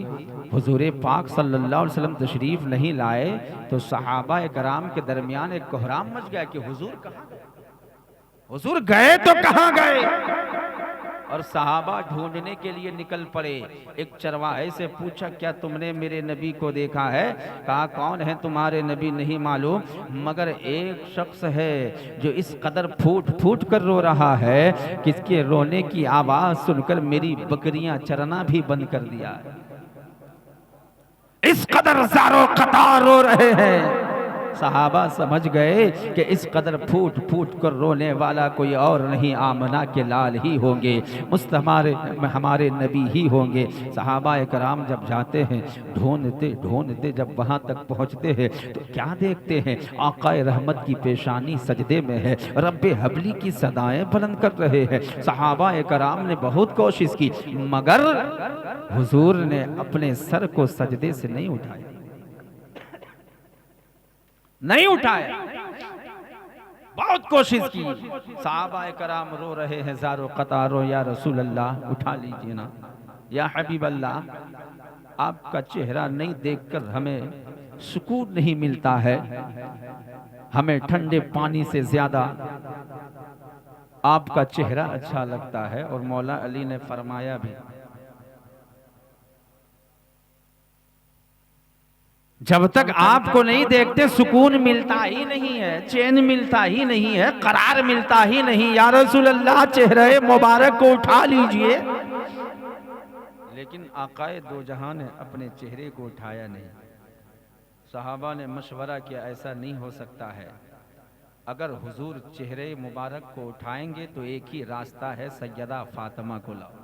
हुजूर पाक सल्लल्लाहु अलैहि वसल्लम तशरीफ नहीं लाए, तो सहाबा कराम के दरमियान एक कोहराम मच गया कि हुजूर कहाँ गए? हुजूर गए तो कहाँ गए? और सहाबा ढूंढने के लिए निकल पड़े। एक चरवाहे से पूछा, क्या तुमने मेरे नबी को देखा है? कहा, कौन है तुम्हारे नबी? नहीं मालूम, मगर एक शख्स है जो इस कदर फूट फूट कर रो रहा है कि इसके रोने की आवाज सुनकर मेरी बकरियां चरना भी बंद कर दिया है। इस कदर ज़ारो क़तार रो रहे हैं। सहाबा समझ गए कि इस कदर फूट फूट कर रोने वाला कोई और नहीं, आमना के लाल ही होंगे, हमारे नबी ही होंगे। सहाबा कराम जब जाते हैं, ढूंढते ढूंढते जब वहाँ तक पहुँचते हैं तो क्या देखते हैं? आकाए रहमत की पेशानी सजदे में है, रब्बे हबली की सदाएं बुलंद कर रहे हैं। सहाबा कराम ने बहुत कोशिश की, मगर हुजूर ने अपने सर को सजदे से नहीं उठाया, नहीं उठाया। बहुत कोशिश की। सहाबा कराम रो रहे हैं ज़ारो क़तारो, या रसूल अल्लाह उठा लीजिए ना, या हबीब अल्लाह, आपका चेहरा नहीं देखकर हमें सुकून नहीं मिलता है, हमें ठंडे पानी से ज्यादा आपका चेहरा अच्छा लगता है। और मौला अली ने फरमाया भी, जब तक आपको नहीं देखते सुकून मिलता ही नहीं है, चैन मिलता ही नहीं है, करार मिलता ही नहीं। या रसूल अल्लाह, चेहरे मुबारक को उठा लीजिए। लेकिन आकाए दो जहां ने अपने चेहरे को उठाया नहीं। सहाबा ने मशवरा किया, ऐसा नहीं हो सकता है, अगर हुजूर चेहरे मुबारक को उठाएंगे तो एक ही रास्ता है, सैयदा फातिमा को लाओ।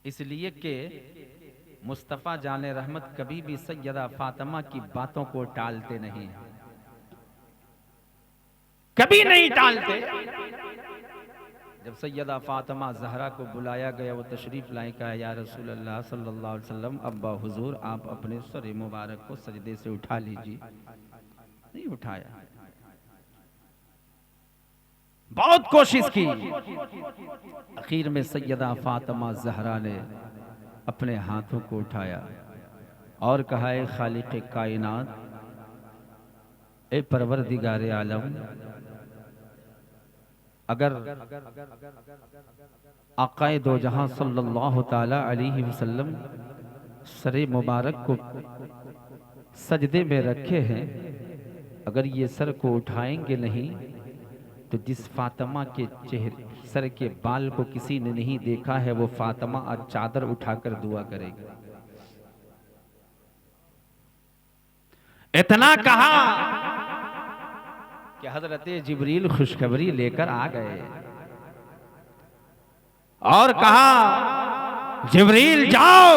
इसलिए कि मुस्तफ़ा जाने रहमत कभी भी सैयदा फातिमा की बातों को टालते नहीं, कभी नहीं टालते। जब सैयदा फातिमा ज़हरा को बुलाया गया, वो तशरीफ़ लाई, कहा या रसूल अल्लाह सल्लल्लाहु अलैहि वसल्लम, अब्बा हुजूर आप अपने सर मुबारक को सजदे से उठा लीजिए। नहीं उठाया, बहुत कोशिश की। आखिर में सैयदा फातिमा ज़हरा ने अपने हाथों को उठाया और कहा, ए खालिक़ कायनात, ए परवरदिगार आलम, अगर आक़ाए दो जहां सल्लल्लाहु ताला अलैहि वसल्लम सर मुबारक को सजदे में रखे हैं, अगर ये सर को उठाएंगे नहीं तो जिस फातिमा के चेहरे सर के बाल को किसी ने नहीं देखा है, वो फातिमा आज चादर उठाकर दुआ करेगी। इतना कहा कि हजरत जिब्रील खुशखबरी लेकर आ गए और कहा, जिब्रील जाओ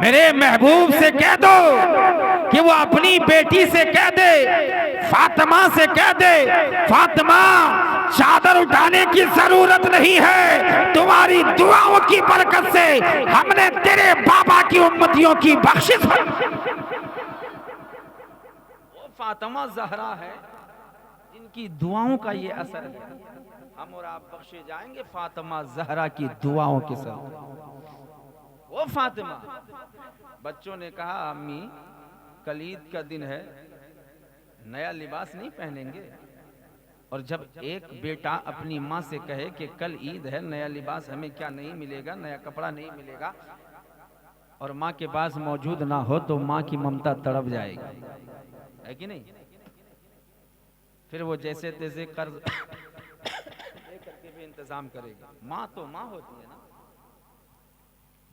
मेरे महबूब से कह दो कि वो अपनी बेटी से कह दे, फातिमा से कह दे, फातिमा चादर उठाने की जरूरत नहीं है, तुम्हारी दुआओं की बरकत से हमने तेरे बाबा की उम्मतियों की बख्शिश। वो फातिमा ज़हरा है जिनकी दुआओं का ये असर है, हम और आप बख्शे जाएंगे फातिमा ज़हरा की दुआओं के साथ। वो फातिमा, बच्चों ने कहा, अम्मी कल ईद का दिन है, नया लिबास नहीं पहनेंगे। और जब एक बेटा अपनी माँ से कहे कि कल ईद है, नया लिबास हमें क्या नहीं मिलेगा, नया कपड़ा नहीं मिलेगा, और माँ के पास मौजूद ना हो तो माँ की ममता तड़प जाएगी, है कि नहीं? फिर वो जैसे तैसे कर्ज करके भी इंतजाम करेगी। माँ तो माँ होती है ना,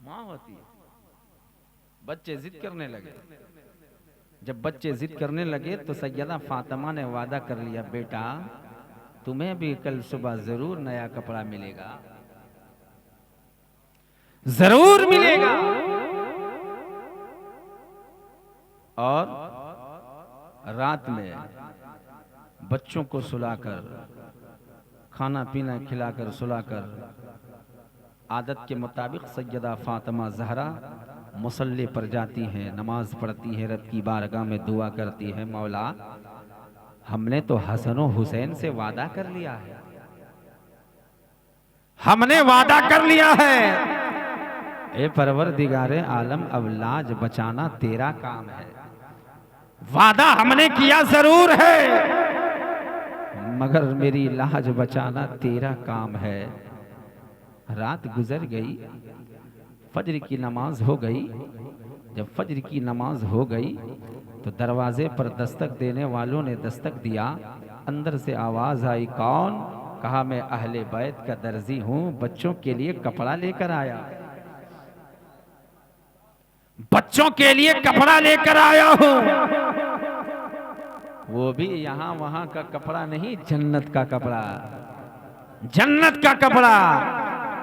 माँ होती है। बच्चे जिद करने लगे, जब बच्चे जिद करने लगे तो सैयदा फातिमा ने वादा कर लिया, बेटा तुम्हें भी कल सुबह जरूर नया कपड़ा मिलेगा, जरूर मिलेगा। और रात में बच्चों को सुलाकर, खाना पीना खिलाकर सुलाकर, आदत के मुताबिक सैयदा फातिमा ज़हरा मुसल्ले पर जाती हैं, नमाज पढ़ती है, रब की बारगाह में दुआ करती है, मौला हमने तो हसन और हुसैन से वादा कर लिया है, हमने वादा कर लिया है, ए परवरदिगारे आलम, अब लाज बचाना तेरा काम है। वादा हमने किया जरूर है, मगर मेरी लाज बचाना तेरा काम है। रात गुजर गई, फज्र की नमाज हो गई। जब फज्र की नमाज हो गई तो दरवाजे पर दस्तक देने वालों ने दस्तक दिया। अंदर से आवाज आई, कौन? कहा, मैं अहले बैत का दर्जी हूं, बच्चों के लिए कपड़ा लेकर आया, बच्चों के लिए कपड़ा लेकर आया हूं। वो भी यहां वहां का कपड़ा नहीं, जन्नत का कपड़ा, जन्नत का कपड़ा।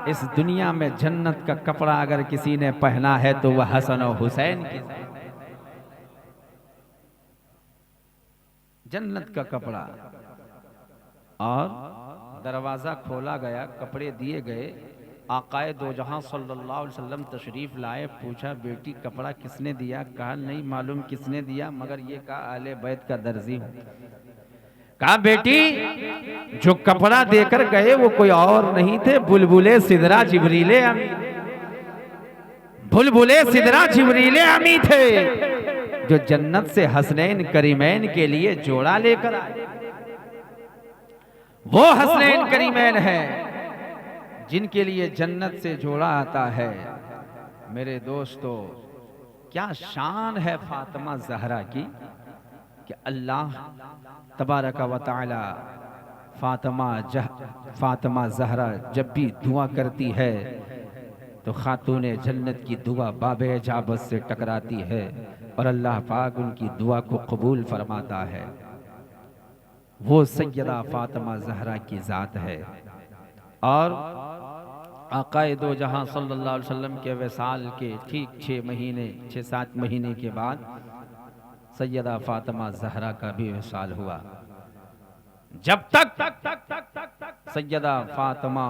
इस दुनिया में जन्नत का कपड़ा अगर किसी ने पहना है तो वह हसन और हुसैन की, जन्नत का कपड़ा। और दरवाजा खोला गया, कपड़े दिए गए। आकाए दो जहां सल्लल्लाहु अलैहि वसल्लम तशरीफ लाए। पूछा, बेटी कपड़ा किसने दिया? कहा, नहीं मालूम किसने दिया, मगर ये कहा अहले बैत का दर्जी हूं। कहा, बेटी जो कपड़ा देकर गए वो कोई और नहीं थे, बुलबुले सिदरा जिब्रीले अमी, बुलबुले सिदरा जिब्रीले अमी थे, जो जन्नत से हसनैन करीमैन के लिए जोड़ा लेकर आए। वो हसनैन करीमैन है जिनके लिए जन्नत से जोड़ा आता है। मेरे दोस्तों, क्या शान है फातिमा ज़हरा की कि अल्लाह तबारक व तआला फातिमा ज़हरा जब भी दुआ करती है तो खातून जन्नत की दुआ बाबे इजाबत से टकराती है और अल्लाह पाक उनकी दुआ को कबूल फरमाता है। वो सैयदा फातिमा ज़हरा की ज़ात है। और आकाए दो जहां सल्लल्लाहु अलैहि वसल्लम के वसाल के ठीक 6-7 महीने के बाद सैयदा फातिमा ज़हरा का भी वसाल हुआ। जब तक सैयदा फातिमा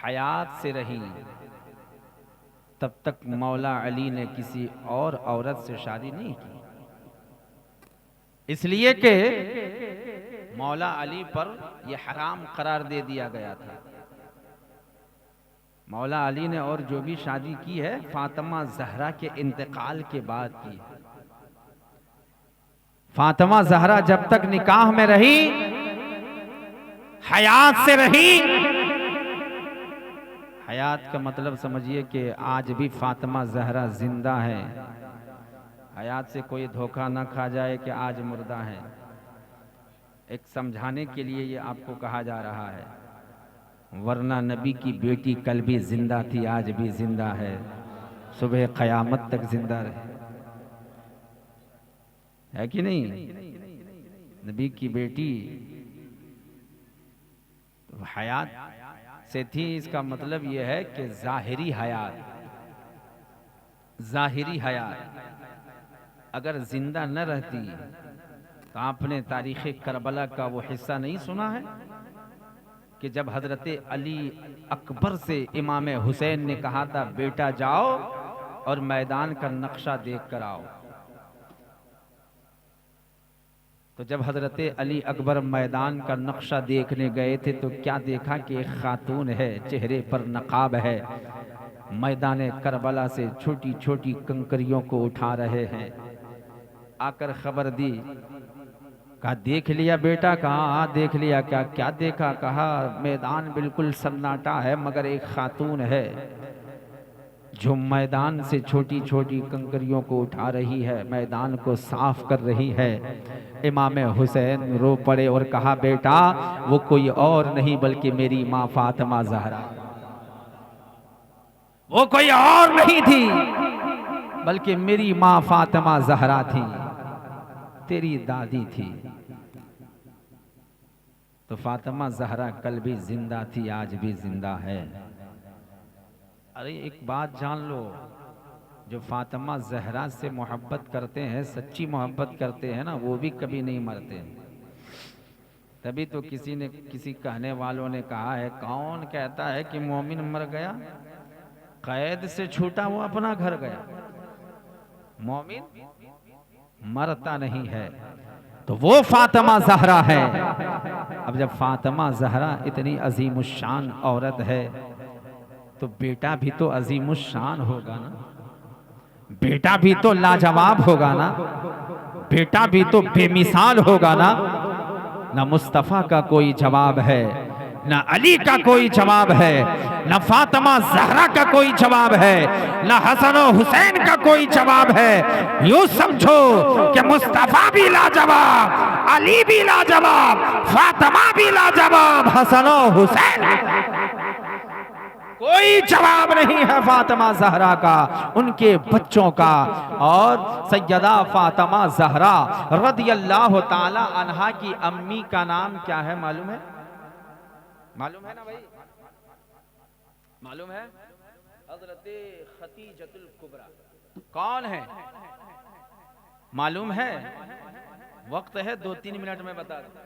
हयात से रही तब तक मौला अली ने किसी और औरत से शादी नहीं की, इसलिए कि मौला अली पर यह हराम करार दे दिया गया था। मौला अली ने और जो भी शादी की है फातिमा ज़हरा के इंतकाल के बाद की। फातिमा ज़हरा जब तक निकाह में रही, हयात से रही, हयात का मतलब समझिए कि आज भी फातिमा ज़हरा जिंदा है। हयात से कोई धोखा ना खा जाए कि आज मुर्दा है, एक समझाने के लिए ये आपको कहा जा रहा है। वरना नबी की बेटी कल भी जिंदा थी, आज भी जिंदा है, सुबह क़यामत तक जिंदा रहे, है कि नहीं। नबी की बेटी तो हयात से थी, इसका मतलब यह है कि ज़ाहिरी हयात, ज़ाहिरी हयात अगर जिंदा न रहती तो आपने तारीख़ करबला का वो हिस्सा नहीं सुना है कि जब हजरत अली अकबर से इमाम हुसैन ने कहा था बेटा जाओ और मैदान का नक्शा देख कर आओ। तो जब हजरत अली अकबर मैदान का नक्शा देखने गए थे तो क्या देखा कि एक खातून है, चेहरे पर नकाब है, मैदान करबला से छोटी छोटी कंकरियों को उठा रहे हैं। आकर खबर दी, कहा देख लिया बेटा? कहा हाँ देख लिया। क्या क्या देखा? कहा मैदान बिल्कुल सन्नाटा है मगर एक खातून है जो मैदान से छोटी छोटी कंकरियों को उठा रही है, मैदान को साफ कर रही है। इमाम हुसैन रो पड़े और कहा बेटा वो कोई और नहीं बल्कि मेरी माँ फातिमा ज़हरा, वो कोई और नहीं थी बल्कि मेरी माँ फातिमा ज़हरा थी, तेरी दादी थी। तो फातिमा ज़हरा कल भी जिंदा थी, आज भी जिंदा है। अरे एक बात जान लो, जो फातिमा ज़हरा से मोहब्बत करते हैं, सच्ची मोहब्बत करते हैं ना, वो भी कभी नहीं मरते। तभी तो किसी कहने वालों ने कहा है, कौन कहता है कि मोमिन मर गया, कैद से छूटा वो अपना घर गया, मोमिन मरता नहीं है। तो वो फातिमा ज़हरा है। अब जब फातिमा ज़हरा इतनी अजीमुश्शान औरत है तो बेटा भी तो अजीमुश्शान होगा ना, बेटा भी तो लाजवाब होगा ना, बेटा भी तो बेमिसाल होगा ना। ना मुस्तफ़ा का कोई जवाब है, ना अली का कोई जवाब है, ना फातिमा ज़हरा का कोई जवाब है, ना हसन और हुसैन का कोई जवाब है। यूं समझो कि मुस्तफ़ा भी लाजवाब, अली भी लाजवाब, फातिमा भी लाजवाब, हसन और हुसैन कोई जवाब नहीं है फातिमा ज़हरा का, उनके बच्चों का। और सैयदा फातिमा ज़हरा रदियल्लाहु ताला अन्हा की अम्मी का नाम क्या है मालूम है? मालूम है ना भाई? मालूम है? हज़रत खदीजतुल कुबरा। कौन है मालूम है? वक्त है 2-3 मिनट में बता दूं।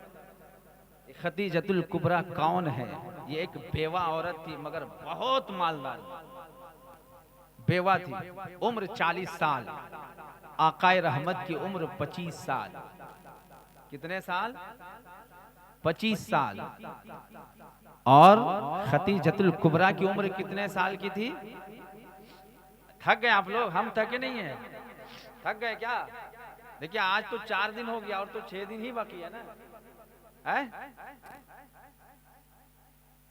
खदीजतुल कुबरा कौन है? ये एक बेवा औरत थी मगर बहुत मालदार बेवा थी। उम्र 40 साल, आकाए रहमत की उम्र 25 साल। कितने साल? 25 साल। और खदीजतुल कुबरा की उम्र कितने साल की थी? थक गए आप लोग? हम थके नहीं है। थक गए क्या? देखिए आज तो 4 दिन हो गया और तो 6 दिन ही बाकी है ना, है?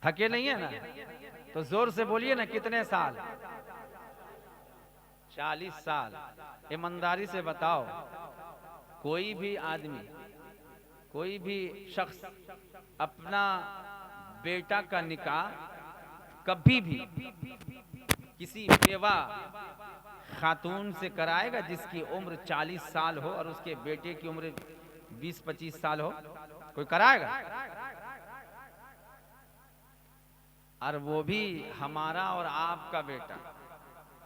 थके नहीं है ना? तो जोर से बोलिए ना, कितने साल? 40 साल। ईमानदारी से बताओ, कोई भी आदमी, कोई भी शख्स अपना बेटा का निकाह कभी भी किसी बेवा खातून से कराएगा जिसकी उम्र 40 साल हो और उसके बेटे की उम्र 20-25 साल हो? कोई कराएगा? और वो भी हमारा और आपका बेटा,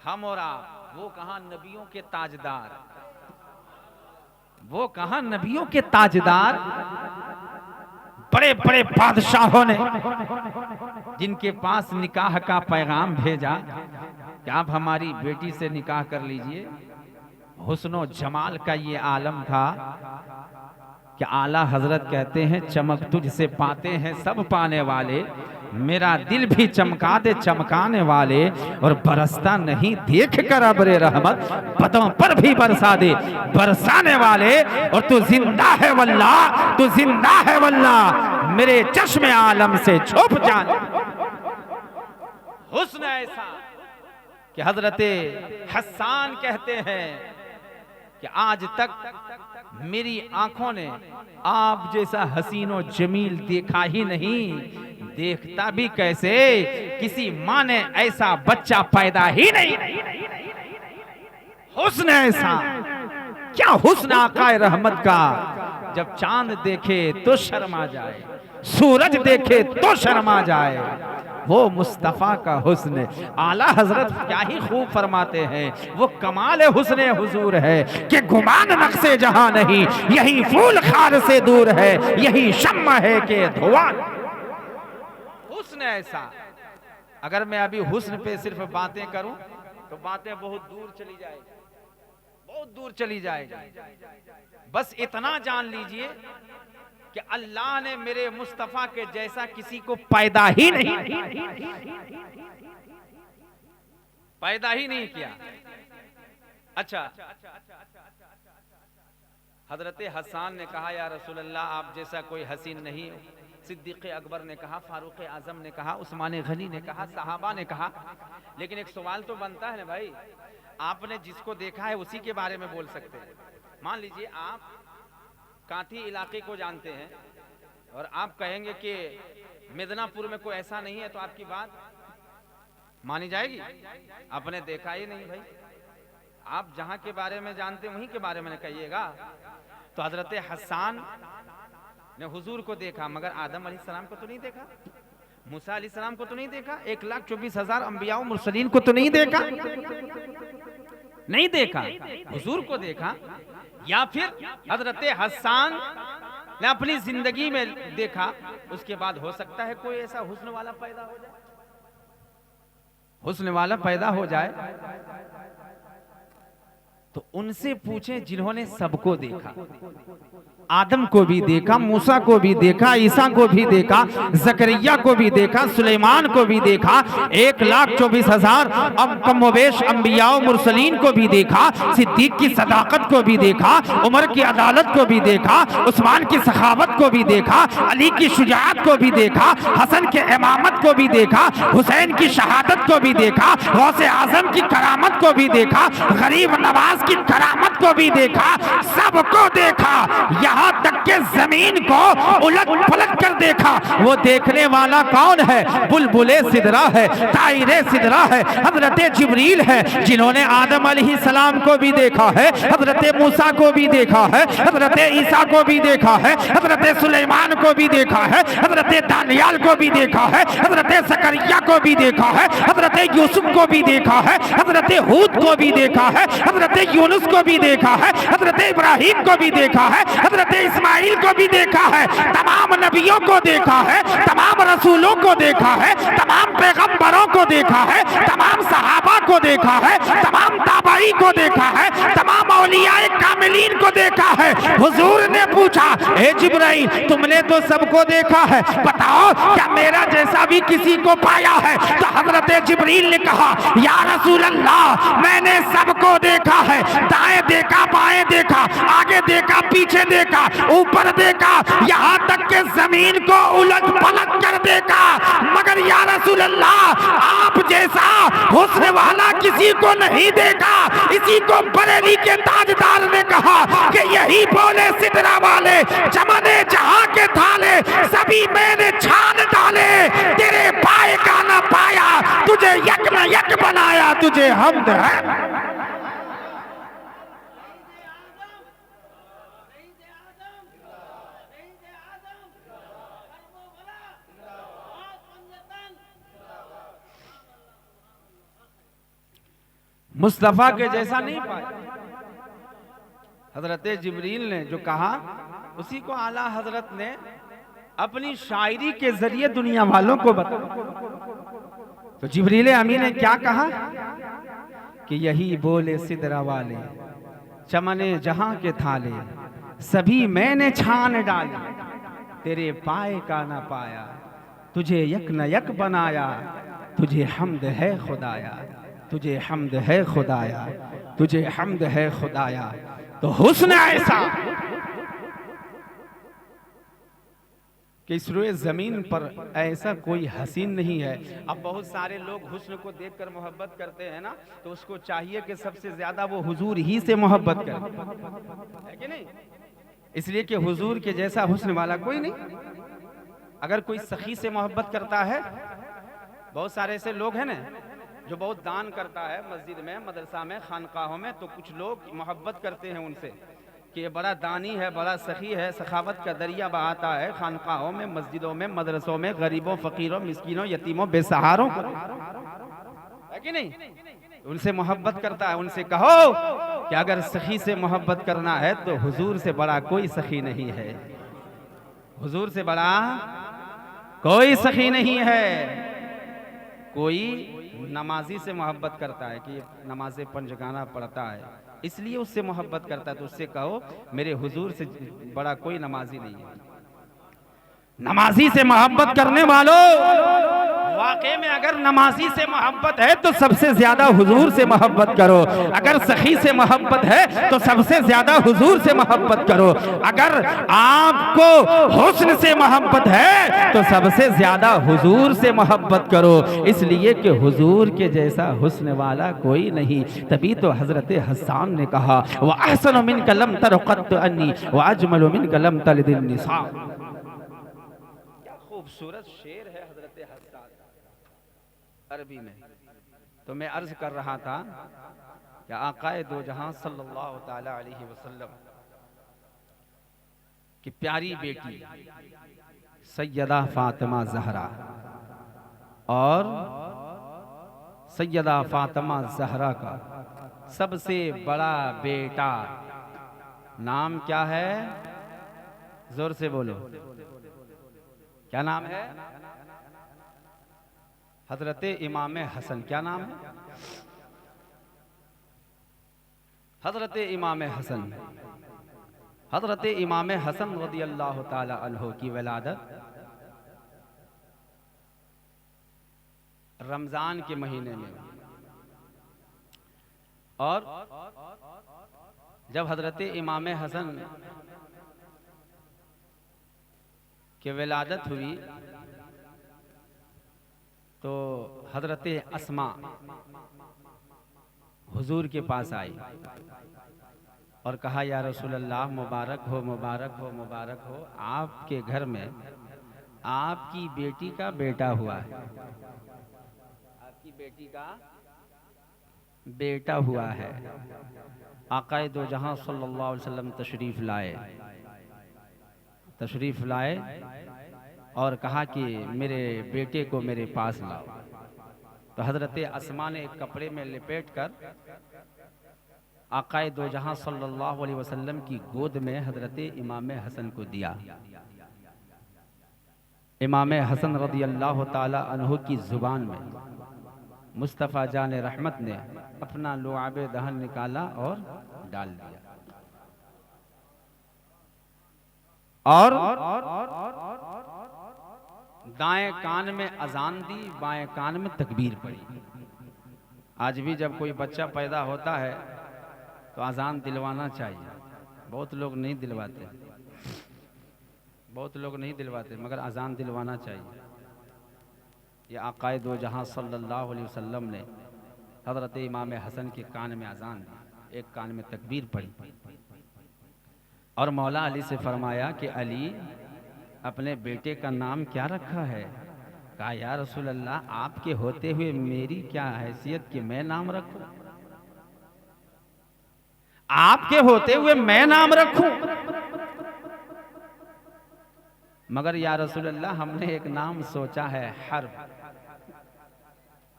हम और आप। वो कहां नबियों के ताजदार, वो कहां नबियों के ताजदार, बड़े बड़े बादशाहों ने जिनके पास निकाह का पैगाम भेजा कि आप हमारी बेटी से निकाह कर लीजिए। हुस्नो जमाल का ये आलम था कि आला हजरत कहते हैं, चमक तुझसे पाते हैं सब पाने वाले, मेरा दिल भी चमका दे चमकाने वाले, और बरसता नहीं देख कर अबरे रहमत, पदों पर भी बरसा दे बरसाने वाले। और तू जिंदा है वल्लाह, तू जिंदा है वल्लाह, मेरे चश्मे आलम से छुप जाने। हुस्न ऐसा कि हजरते हसन कहते हैं कि आज तक मेरी आंखों ने आप जैसा हसीनो जमील देखा ही नहीं, देखता भी कैसे, किसी माँ ने ऐसा बच्चा पैदा ही नहीं। हुस्न ऐसा, क्या हुस्न आकाए रहमत का, जब चांद देखे तो शर्मा जाए, सूरज देखे तो शर्मा जाए, वो मुस्तफा का हुस्न। आला हजरत क्या ही खूब फरमाते हैं, वो कमाल हुस्न हुजूर है कि गुमान नक्शे जहां नहीं, यही फूल खार से दूर है, यही शम्मा है कि धुआं। हुस्न ऐसा, अगर मैं अभी हुस्न पे सिर्फ बातें करूं तो बातें बहुत दूर चली जाएगी, बहुत दूर चली जाएगी। बस इतना जान लीजिए कि अल्लाह ने मेरे मुस्तफा के जैसा किसी को पैदा ही नहीं किया। अच्छा, हजरत हसन ने कहा, या रसूल अल्लाह आप जैसा कोई हसीन नहीं। सिद्दीक़ अकबर ने कहा, फारूक आजम ने कहा, उस्मान गनी ने कहा, सहाबा ने कहा। लेकिन एक सवाल तो बनता है ना भाई, आपने जिसको देखा है उसी के बारे में बोल सकते हैं। मान लीजिए आप कांठी इलाके को जानते हैं और आप कहेंगे कि मिदनापुर में कोई ऐसा नहीं है, तो आपकी बात मानी जाएगी? आपने देखा ही नहीं भाई, आप जहां के बारे में जानते हैं वहीं के बारे में कहिएगा। तो हजरत हसन ने हुजूर को देखा, मगर आदम अलैहिस्सलाम को तो नहीं देखा, मूसा अलैहिस्सलाम को तो नहीं देखा, 1,24,000 अंबिया और मुरसलीन को तो नहीं देखा, नहीं देखा। हुजूर को देखा, या फिर हजरत हसन ने अपनी जिंदगी में देखा, उसके बाद हो सकता है कोई ऐसा हुस्न वाला पैदा हो जाए, हुस्न वाला पैदा हो जाए। तो उनसे पूछें जिन्होंने सबको देखा, आदम को भी देखा, मूसा को भी देखा, ईसा को भी देखा, जकरिया को भी देखा, सुलेमान को भी देखा, 1,24,000 कमोबेश अंबिया मुरसलीन को भी देखा, सिद्दीक की सदाकत को भी देखा, उमर की अदालत को भी देखा, उस्मान की सखावत को भी देखा, अली की शुजाअत को भी देखा, हसन के इमामत को भी देखा, हुसैन की शहादत को भी देखा, गौसे आजम की करामत को भी देखा, गरीब नवाज की करामत को भी देखा, सबको देखा, यहाँ तक के जमीन को उलट पलट कर देखा। वो देखने वाला कौन है? बुलबुले सिदरा है, तायरे सिदरा है, हजरत जिब्रील है, जिन्होंने आदम अलैहिस्सलाम को भी देखा है, हजरत मूसा को भी देखा है, हजरत ईसा को भी देखा है, हजरत सुलेमान को भी देखा है, हजरत दानियाल को भी देखा है, हजरत ज़करिया को भी देखा है, हजरत यूसुफ को भी देखा है, हजरत हूद को भी देखा है, हजरत यूनुस को भी देखा है, हजरत इब्राहिम को भी देखा है, हजरत इस्माइल को भी देखा है, तमाम नबियों को देखा है, तमाम रसूलों को देखा है, तमाम पैगंबरों को देखा है, तमाम सहाबा को देखा है, तमाम ताबई को देखा है, तमाम औलियाए कामिलीन को देखा है। हुजूर ने पूछा, ए जिब्राइल तुमने तो सबको देखा है, बताओ क्या मेरा जैसा भी किसी को पाया है? तो हजरत जिब्रील ने कहा, या रसूल अल्लाह मैंने सबको देखा है, दाएं देखा, बाएं देखा, आगे देखा, पीछे देखा, ऊपर देखा, यहाँ तक के जमीन को उलट पलट कर देखा, मगर या रसूल अल्लाह आप जैसा हुस्न वाला किसी को नहीं देखा। इसी को बरेली के ताजदार ने कहा कि यही बोले सिदरा वाले, चमने जहां के थाले सभी मैंने छान डाले, तेरे पाए का न पाया, तुझे यक न यक बनाया, तुझे हमद है। मुस्तफ़ा के जैसा नहीं पाया। हजरत जिब्रील ने जो कहा उसी को आला हजरत ने अपनी शायरी के जरिए दुनिया वालों को बताया। तो जिब्रील अमीन ने क्या कहा कि यही बोले सिदरा वाले, चमने जहां के थाले, सभी मैंने छान डाले, तेरे पाए का ना पाया, तुझे यक न यक बनाया, तुझे हम्द है खुदाया, तुझे हम्द है खुदाया, तुझे हम्द है खुदाया। तो हुस्न ऐसा कि इस रोए जमीन पर ऐसा कोई हसीन नहीं है। अब बहुत सारे लोग हुस्न को देखकर मोहब्बत करते हैं ना, तो उसको चाहिए कि सबसे ज्यादा वो हुजूर ही से मोहब्बत करे, है कि नहीं? इसलिए कि हुजूर के जैसा हुस्न वाला कोई नहीं। अगर कोई सखी से मोहब्बत करता है, बहुत सारे ऐसे लोग हैं ना जो बहुत दान करता है मस्जिद में, मदरसा में, खानकाहों में, तो कुछ लोग मोहब्बत करते हैं उनसे कि ये बड़ा दानी है, बड़ा सखी है, सखावत का दरिया बहाता है खानकाहों में, मस्जिदों में, मदरसों में, गरीबों, फकीरों, मिस्किनों, यतीमों, बेसहारों को, है कि नहीं? उनसे मोहब्बत करता है। उनसे कहो कि अगर सखी से मोहब्बत करना है तो हुजूर से बड़ा कोई सखी नहीं है, हुजूर से बड़ा कोई सखी नहीं है। कोई नमाजी से मोहब्बत करता है कि नमाज़े पंजगाना पढ़ता है, इसलिए उससे मोहब्बत करता है, तो उससे कहो मेरे हुजूर से बड़ा कोई नमाजी नहीं है। नमाजी से मोहब्बत करने वालों, वाकई में अगर नमाजी से मोहब्बत है तो सबसे ज्यादा हुजूर से मोहब्बत करो। अगर सखी से मोहब्बत है तो सबसे ज्यादा हुजूर से मोहब्बत करो। अगर आपको हुस्न से मोहब्बत है तो सबसे ज्यादा हुजूर से मोहब्बत करो, इसलिए कि हुजूर के जैसा हुस्न वाला कोई नहीं। तभी तो हजरत हसन ने कहा व अहसन मिन कलम तरक़त अन्नी व अजमल मिन कलम तलदिन निसा। क्या खूबसूरत शेर है हजरत हसन अरबी में। तो मैं अर्ज कर रहा था कि आकाए दो जहां सल्लल्लाहु ताला अलैहि वसल्लम की प्यारी बेटी सैयदा फातिमा ज़हरा और सैयदा फातिमा ज़हरा का सबसे बड़ा बेटा नाम क्या है? जोर से बोलो, क्या नाम है? हजरत इमाम हसन। क्या नाम है? हजरत इमाम हसन। हजरत इमाम हसन रज़ियल्लाहु ताला अन्हु की विलादत रमजान के महीने में, और जब हजरत इमाम हसन की विलादत हुई तो हजरत अस्मा हुजूर के पास आई और कहा या रसूल अल्लाह, मुबारक हो, मुबारक हो, मुबारक हो, आपके घर में आपकी बेटी का बेटा हुआ है, आपकी बेटी का बेटा हुआ है। आकाए दो जहां सल्लल्लाहु अलैहि वसल्लम तशरीफ लाए और कहा कि मेरे बेटे को मेरे पास लाओ। तो हजरत अस्मा ने एक कपड़े में लिपेट कर आकाए दो जहां सल्लल्लाहु अलैहि वसल्लम की गोद में हजरत इमाम हसन को दिया। इमाम हसन रज़ियल्लाहु ताला अन्हु की जुबान में मुस्तफ़ा जान रहमत ने अपना लुआबे दहन निकाला और डाल दिया, और दाएं कान में अजान दी, बाएं कान में तकबीर पड़ी। आज भी जब कोई बच्चा पैदा होता है तो अजान दिलवाना चाहिए। बहुत लोग नहीं दिलवाते, बहुत लोग नहीं दिलवाते, मगर अजान दिलवाना चाहिए। ये आकाए दो जहां सल्लल्लाहु अलैहि वसल्लम ने हजरत इमाम हसन के कान में अजान दी, एक कान में तकबीर पड़ी और मौला अली से फरमाया कि अली, अपने बेटे का नाम क्या रखा है? कहा या रसूल अल्लाह, आपके होते हुए मेरी क्या हैसियत कि मैं नाम रखूं? आपके होते हुए मैं नाम रखूं? मगर या रसूल अल्लाह, हमने एक नाम सोचा है, हर्ब।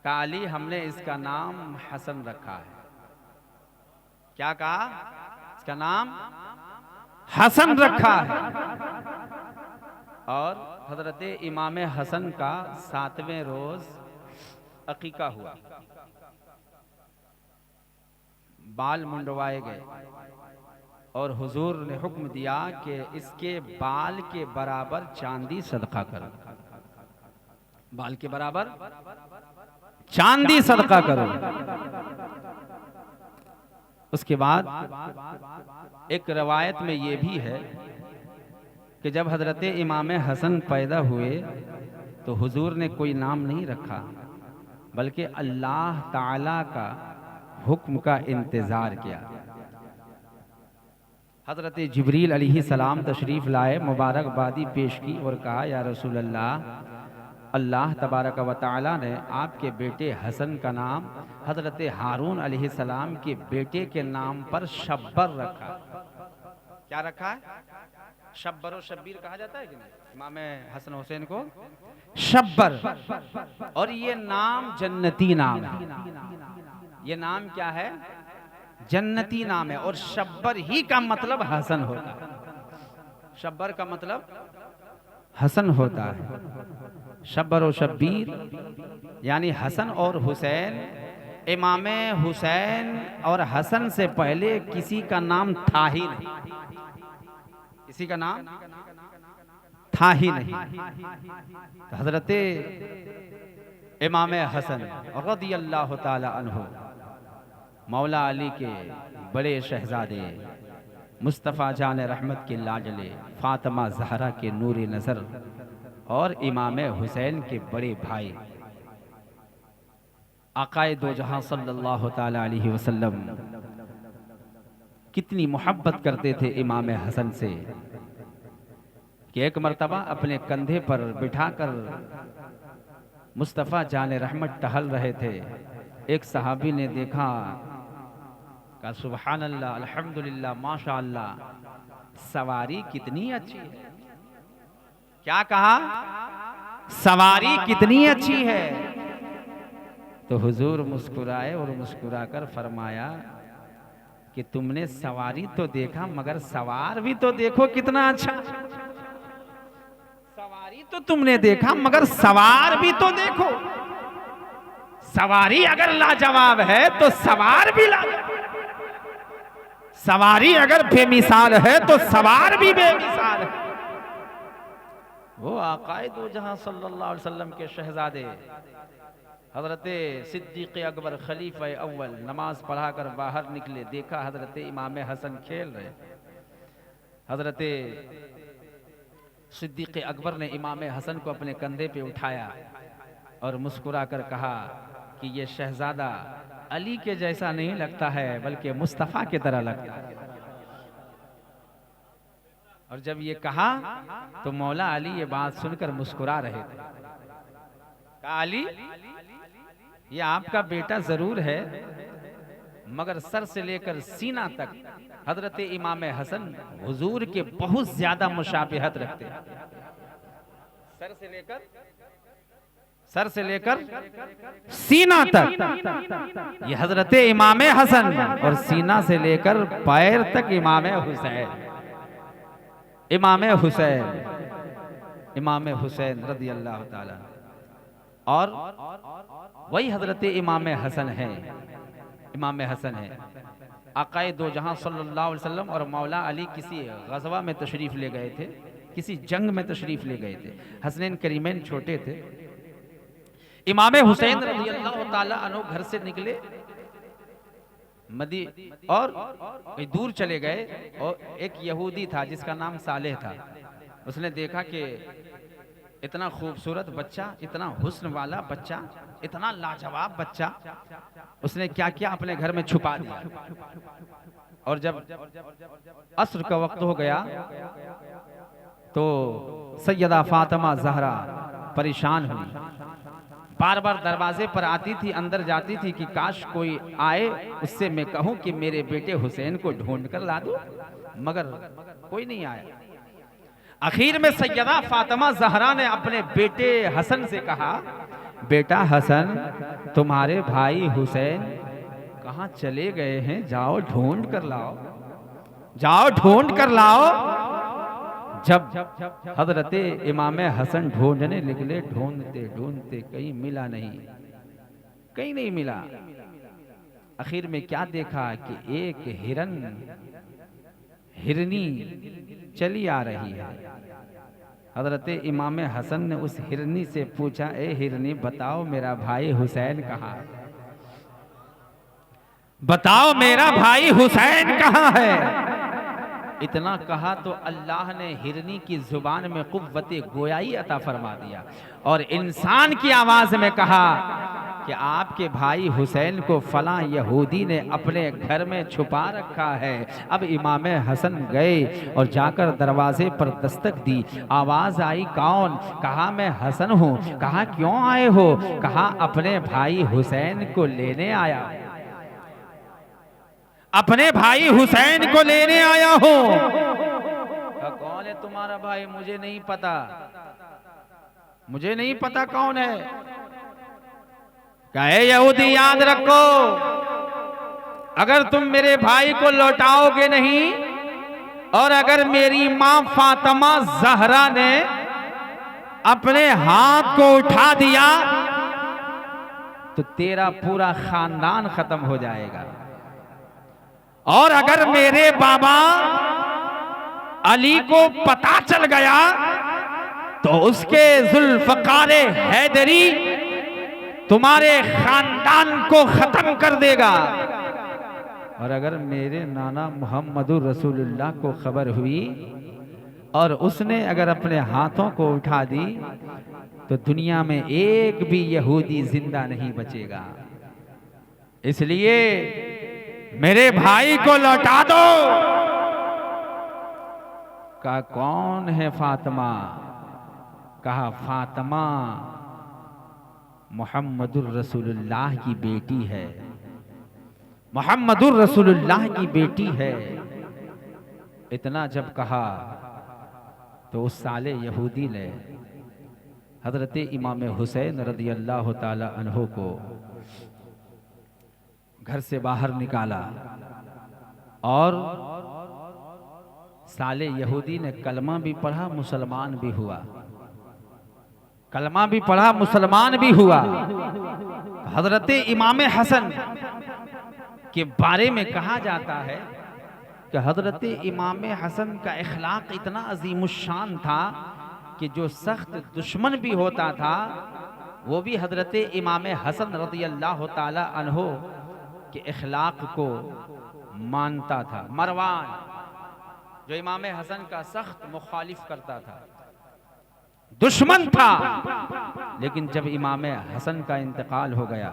काली, हमने इसका नाम हसन रखा है। क्या कहा? इसका नाम हसन रखा है। और हजरत इमाम हसन का 7वें रोज अकीका हुआ, बाल मुंडवाए गए और हुजूर ने हुक्म दिया कि इसके बाल के बराबर चांदी सदका करो, बाल के बराबर चांदी सदका करो। उसके बाद एक रवायत में ये भी है कि जब हजरत इमाम हसन पैदा हुए तो हुजूर ने कोई नाम नहीं रखा, बल्कि अल्लाह ताला का हुक्म का इंतजार किया। हजरत जिब्रील अलैहिस्सलाम तशरीफ लाए, मुबारकबादी पेश की और कहा, या रसूल अल्लाह, अल्लाह तबारक व तआला ने आपके बेटे हसन का नाम हजरत हारून अलैहिस्सलाम के बेटे के नाम पर शब्बर रखा। क्या रखा है? शब्बर और शब्बीर कहा जाता है कि नहीं इमाम हसन हुसैन को? शब्बर। और ये नाम जन्नती नाम है। ये नाम क्या है? जन्नती नाम है। और शब्बर ही का मतलब हसन होता है। शब्बर का मतलब हसन होता है। शब्बर और शब्बीर यानी हसन और हुसैन। इमाम हुसैन और हसन से पहले किसी का नाम था ही नहीं, किसी का नाम था ही नहीं। तो हजरत इमाम हसन रज़ियल्लाहु ताला अन्हु मौला अली के बड़े शहजादे, मुस्तफ़ा जान रहमत के लाडले, फातिमा ज़हरा के नूर नज़र और इमाम हुसैन के बड़े भाई आकाए दो जहां सल्लल्लाहु ताला अलैहि वसल्लम कितनी मोहब्बत करते थे इमाम हसन से कि एक मर्तबा अपने कंधे पर बिठाकर मुस्तफ़ा जान रहमत टहल रहे थे। एक सहाबी ने देखा, कहा सुभान अल्लाह, अल्हम्दुलिल्लाह, माशा अल्लाह, सवारी कितनी अच्छी है। क्या कहा? सवारी कितनी अच्छी है। तो हुजूर मुस्कुराए और मुस्कुराकर फरमाया कि तुमने सवारी तो देखा, मगर सवार भी तो देखो कितना अच्छा। सवारी तो तुमने देखा, मगर सवार भी तो देखो। सवारी अगर लाजवाब है तो सवार भी लाजवाब। सवारी अगर बेमिसाल है तो सवार भी बेमिसाल है। वो आकाए दो जहां सल्लल्लाहु अलैहि वसल्लम के शहजादे हजरत सिद्दीक़ अकबर खलीफा अव्वल नमाज पढ़ाकर बाहर निकले, देखा हजरत इमाम हसन खेल रहे। हजरत सिद्दीक़ अकबर ने इमाम हसन को अपने कंधे पे उठाया और मुस्कुराकर कहा कि ये शहजादा अली के जैसा नहीं लगता है, बल्कि मुस्तफ़ा की तरह लगता है। और जब ये कहा तो मौला अली ये बात सुनकर मुस्कुरा रहे थे। कहा, अली, ये आपका बेटा जरूर है, मगर सर से लेकर सीना तक हजरत इमाम हसन हुजूर के बहुत ज्यादा मुशाबिहत रखते हैं। सर से लेकर सीना तक ये हजरत इमाम हसन, और सीना से लेकर पैर तक इमाम हुसैन। इमाम हुसैन रज़ियल्लाहु ताला। और वही हजरत इमाम हसन है। इमाम हसन है आकाए दो जहां सल्लल्लाहु अलैहि वसल्लम और मौला अली किसी गज़वा में तशरीफ ले गए थे, किसी जंग में तशरीफ ले गए थे। हसनैन करीमैन छोटे थे। इमाम हुसैन रज़ियल्लाहु ताला अन्हु घर से निकले और कहीं दूर चले गए, और एक यहूदी था जिसका नाम सालेह था। उसने देखा कि इतना खूबसूरत बच्चा, इतना हुस्न वाला बच्चा, इतना लाजवाब बच्चा, उसने क्या किया, अपने घर में छुपा दिया। और जब असर का वक्त हो गया तो सैयदा फातिमा ज़हरा परेशान हुई, बार बार दरवाजे पर आती थी, अंदर जाती थी कि काश कोई आए, उससे मैं कहूं कि मेरे बेटे हुसैन को ढूंढ कर ला दो, मगर कोई नहीं आया। आखिर में सैयदा फातिमा ज़हरा ने अपने बेटे हसन से कहा, बेटा हसन, तुम्हारे भाई हुसैन कहाँ चले गए हैं, जाओ ढूंढ कर लाओ, जाओ ढूंढ कर लाओ। जब हजरत इमाम हसन ढूंढने निकले, ढूंढते ढूंढते कहीं मिला नहीं, कहीं नहीं मिला। आखिर में क्या देखा कि एक हिरनी चली आ रही है। हजरत इमाम हसन ने उस हिरनी से पूछा, ए हिरनी बताओ मेरा भाई हुसैन कहाँ है, बताओ मेरा भाई हुसैन कहाँ है। इतना कहा तो अल्लाह ने हिरनी की जुबान में कुव्वते गोयाई अता फरमा दिया और इंसान की आवाज में कहा कि आपके भाई हुसैन को फलां यहूदी ने अपने घर में छुपा रखा है। अब इमाम हसन गए और जाकर दरवाजे पर दस्तक दी। आवाज आई, कौन? कहा मैं हसन हूँ। कहा क्यों आए हो? कहा अपने भाई हुसैन को लेने आया, अपने भाई हुसैन को लेने आया हूँ। कौन है तुम्हारा भाई? मुझे नहीं पता, मुझे नहीं पता कौन है। कहे यहूदी याद रखो, अगर तुम मेरे भाई को लौटाओगे नहीं और अगर मेरी मां फातिमा जहरा ने अपने हाथ को उठा दिया तो तेरा पूरा खानदान खत्म हो जाएगा। और अगर मेरे बाबा अली को पता चल गया तो उसके जुल्फकारे हैदरी तुम्हारे खानदान को खत्म कर देगा। और अगर मेरे नाना मोहम्मदुर रसूलुल्लाह को खबर हुई और उसने अगर अपने हाथों को उठा दी तो दुनिया में एक भी यहूदी जिंदा नहीं बचेगा। इसलिए मेरे भाई को लौटा दो। कहा कौन है फातिमा? कहा फातिमा मोहम्मदुर रसूलुल्लाह की बेटी है, मोहम्मदुर रसूलुल्लाह की बेटी है। इतना जब कहा तो उस साले यहूदी ने हजरत इमाम हुसैन रदियल्लाहु ताला अन्हो को घर से बाहर निकाला और साले यहूदी ने कलमा भी पढ़ा, मुसलमान भी हुआ, कलमा भी पढ़ा, मुसलमान भी हुआ। हजरत इमाम हसन के बारे में कहा जाता है कि हजरत इमाम हसन का इखलाक इतना अजीमुशान था कि जो सख्त दुश्मन भी होता था वो भी हजरत इमाम हसन रज़ियल्लाहु ताला अन्हो के इखलाक को मानता था। मरवान जो इमाम हसन का सख्त मुखालिफ करता था, दुश्मन था, लेकिन जब इमाम हसन का इंतकाल हो गया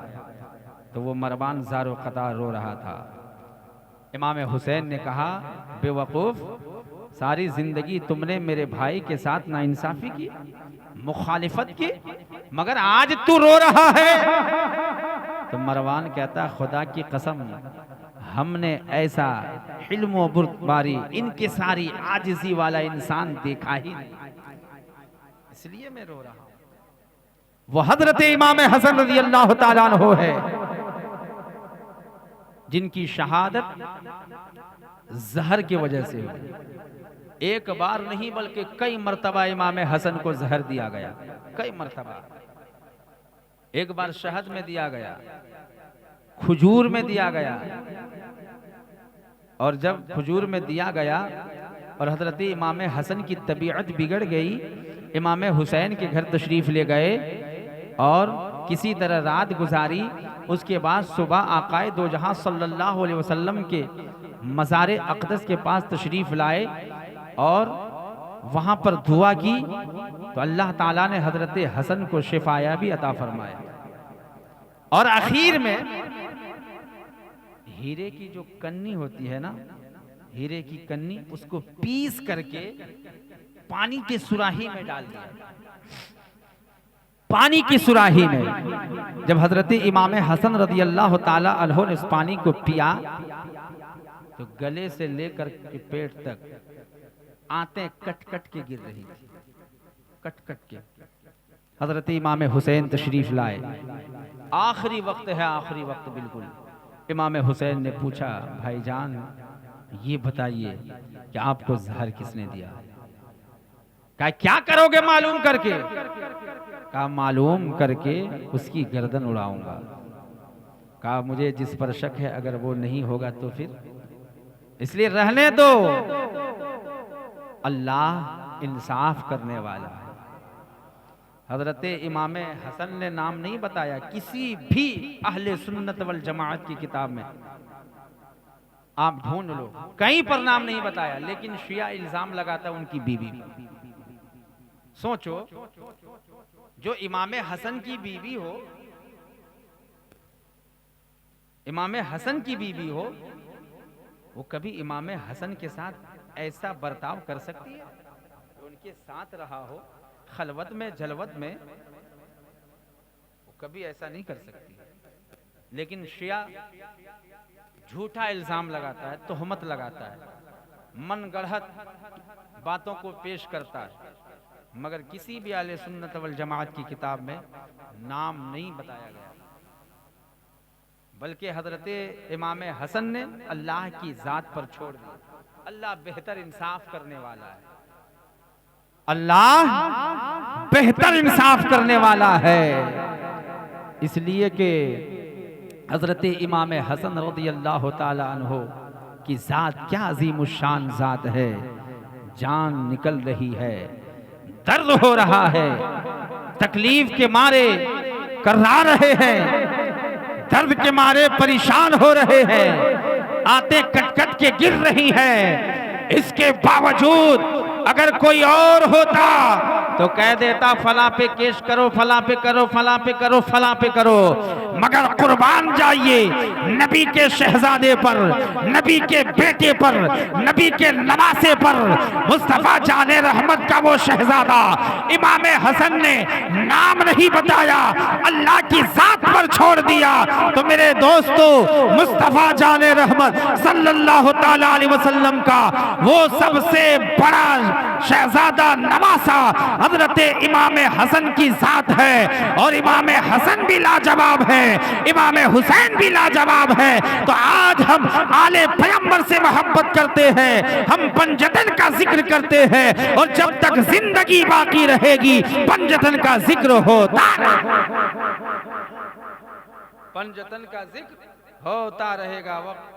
तो वो मरवान ज़ारो क़तार रो रहा था। इमाम हुसैन ने कहा, बेवकूफ़, सारी जिंदगी तुमने मेरे भाई के साथ नाइंसाफी की, मुखालिफत की, मगर आज तू रो रहा है। तो मरवान कहता, खुदा की कसम, हमने ऐसा हिल्म व बुर्दबारी, इनके सारी आजिज़ी वाला इंसान देखा ही नहीं, इसलिए मैं रो रहा हूं। वो हजरत इमाम हसन रज़ियल्लाहु ताला अन्हु है जिनकी शहादत जहर की वजह से हुई। एक बार नहीं बल्कि कई मर्तबा इमाम हसन को जहर दिया गया, कई मर्तबा। एक बार शहद में दिया गया, खजूर में दिया गया, और जब खजूर में दिया गया और हजरत इमाम हसन की तबीयत बिगड़ गई, इमाम हुसैन के घर तशरीफ ले गए और किसी तरह रात गुजारी। उसके बाद सुबह आकाए दो जहां सल्लल्लाहु अलैहि वसल्लम के मज़ार अक़दस के पास तशरीफ लाए और वहां पर दुआ की तो अल्लाह ताला ने हजरत हसन को शिफाया भी अता फरमाया। और आखिर में हीरे की जो कन्नी होती है ना, हीरे की कन्नी, उसको पीस करके पानी के सुराही में डाल दिया। पानी की सुराही में जब हजरत इमाम हसन रज़ियल्लाहु ताला अन्हु ने उस पानी को पिया तो गले से लेकर के पेट तक आंतें कट कट के गिर रही थी, कट कट के। हजरत इमाम हुसैन तशरीफ लाए, आखिरी वक्त है, आखिरी वक्त बिल्कुल। इमाम हुसैन ने पूछा, भाईजान ये बताइए कि आपको जहर किसने दिया? कहा क्या करोगे मालूम करके? कहा मालूम करके उसकी गर्दन उड़ाऊंगा। कहा मुझे जिस पर शक है अगर वो नहीं होगा तो फिर, इसलिए रहने दो, अल्लाह इंसाफ करने वाला है। हजरत इमाम हसन ने नाम नहीं बताया किसी भी अहले सुन्नत वल जमाअत की किताब में, आप ढूंढ लो, कहीं पर नाम नहीं बताया, लेकिन शिया इल्जाम लगाता उनकी बीवी। सोचो, जो इमाम हसन की बीवी हो, इमाम हसन की बीवी हो, वो कभी इमाम हसन के साथ ऐसा बर्ताव कर सकती है? उनके साथ रहा हो खलवत में जलवत में, वो कभी ऐसा नहीं कर सकती। लेकिन शिया झूठा इल्जाम लगाता है, तोहमत लगाता है, मनगढ़ंत बातों को पेश करता है, मगर किसी भी आले सुन्नत वल जमाअत की किताब में नाम नहीं बताया गया। बल्कि हजरत इमाम हसन ने अल्लाह की जात पर छोड़ दिया। अल्लाह बेहतर इंसाफ करने वाला है, अल्लाह बेहतर इंसाफ करने वाला है। इसलिए कि हजरत इमाम हसन रज़ियल्लाहु ताला अन्हु की जात क्या अजीमुशान जात है। जान निकल रही है, दर्द हो रहा है, तकलीफ के मारे कर्रा रहे हैं, दर्द के मारे परेशान हो रहे हैं, आते कट कट के गिर रही हैं। इसके बावजूद अगर कोई और होता तो कह देता फला पे केस करो, फला पे करो, फला पे करो, फला पे करो, मगर कुर्बान जाइए नबी के शहजादे पर, नबी के बेटे पर, नबी के नवासे पर, मुस्तफा जाने रहमत का वो शहजादा इमाम हसन ने नाम नहीं बताया, अल्लाह की जात पर छोड़ दिया। तो मेरे दोस्तों, मुस्तफा जाने रहमत सल्लल्लाहु ताला अलैहि वसल्लम का वो सबसे बड़ा शहजादा नवासा हजरत इमाम हसन की जात है। और इमाम हसन भी लाजवाब है, इमाम हुसैन भी लाजवाब है। तो आज हम आले पैगंबर से मोहब्बत करते हैं, हम पंजतन का जिक्र करते हैं, और जब तक जिंदगी बाकी रहेगी पंजतन का जिक्र होता रहेगा, पंजतन का जिक्र होता रहेगा। वक्त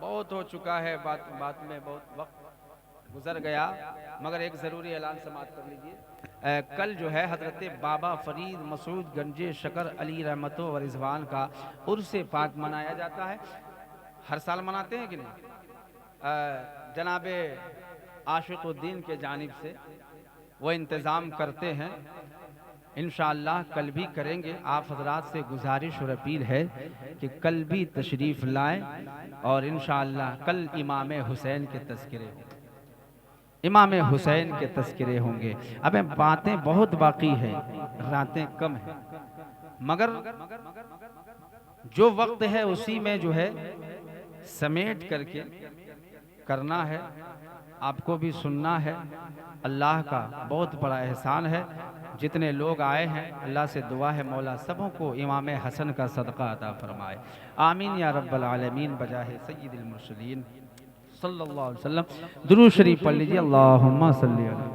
बहुत हो चुका है, बात में बहुत वक्त गुजर गया, मगर एक ज़रूरी ऐलान समाप्त कर लीजिए। कल जो है हजरत बाबा फरीद मसूद गंजे शकर अली रहमतो व रिजवान का उर्स पाक मनाया जाता है। हर साल मनाते हैं कि नहीं? जनाबे आशिकुद्दीन के जानिब से वो इंतज़ाम करते हैं, इंशाअल्लाह कल भी करेंगे। आप हजरात से गुजारिश और अपील है कि कल भी तशरीफ़ लाएं, और इंशाअल्लाह कल इमाम हुसैन के तज़किरे होंगे, इमाम हुसैन के तज़किरे होंगे। अब बातें बहुत बाकी हैं, रातें कम हैं, मगर जो वक्त है उसी में जो है समेट करके करना है, आपको भी सुनना है। अल्लाह का बहुत बड़ा एहसान है, जितने लोग आए हैं अल्लाह से दुआ है मौला सबों को इमाम हसन का सदका अता फरमाए। आमीन या रब्बल आलमीन बजाहे सय्यिदिल मुरसलीन सल्लल्लाहु अलैहि वसल्लम। दुरूद शरीफ पढ़ लीजिए, अल्लाहुम्मा सल्ली अला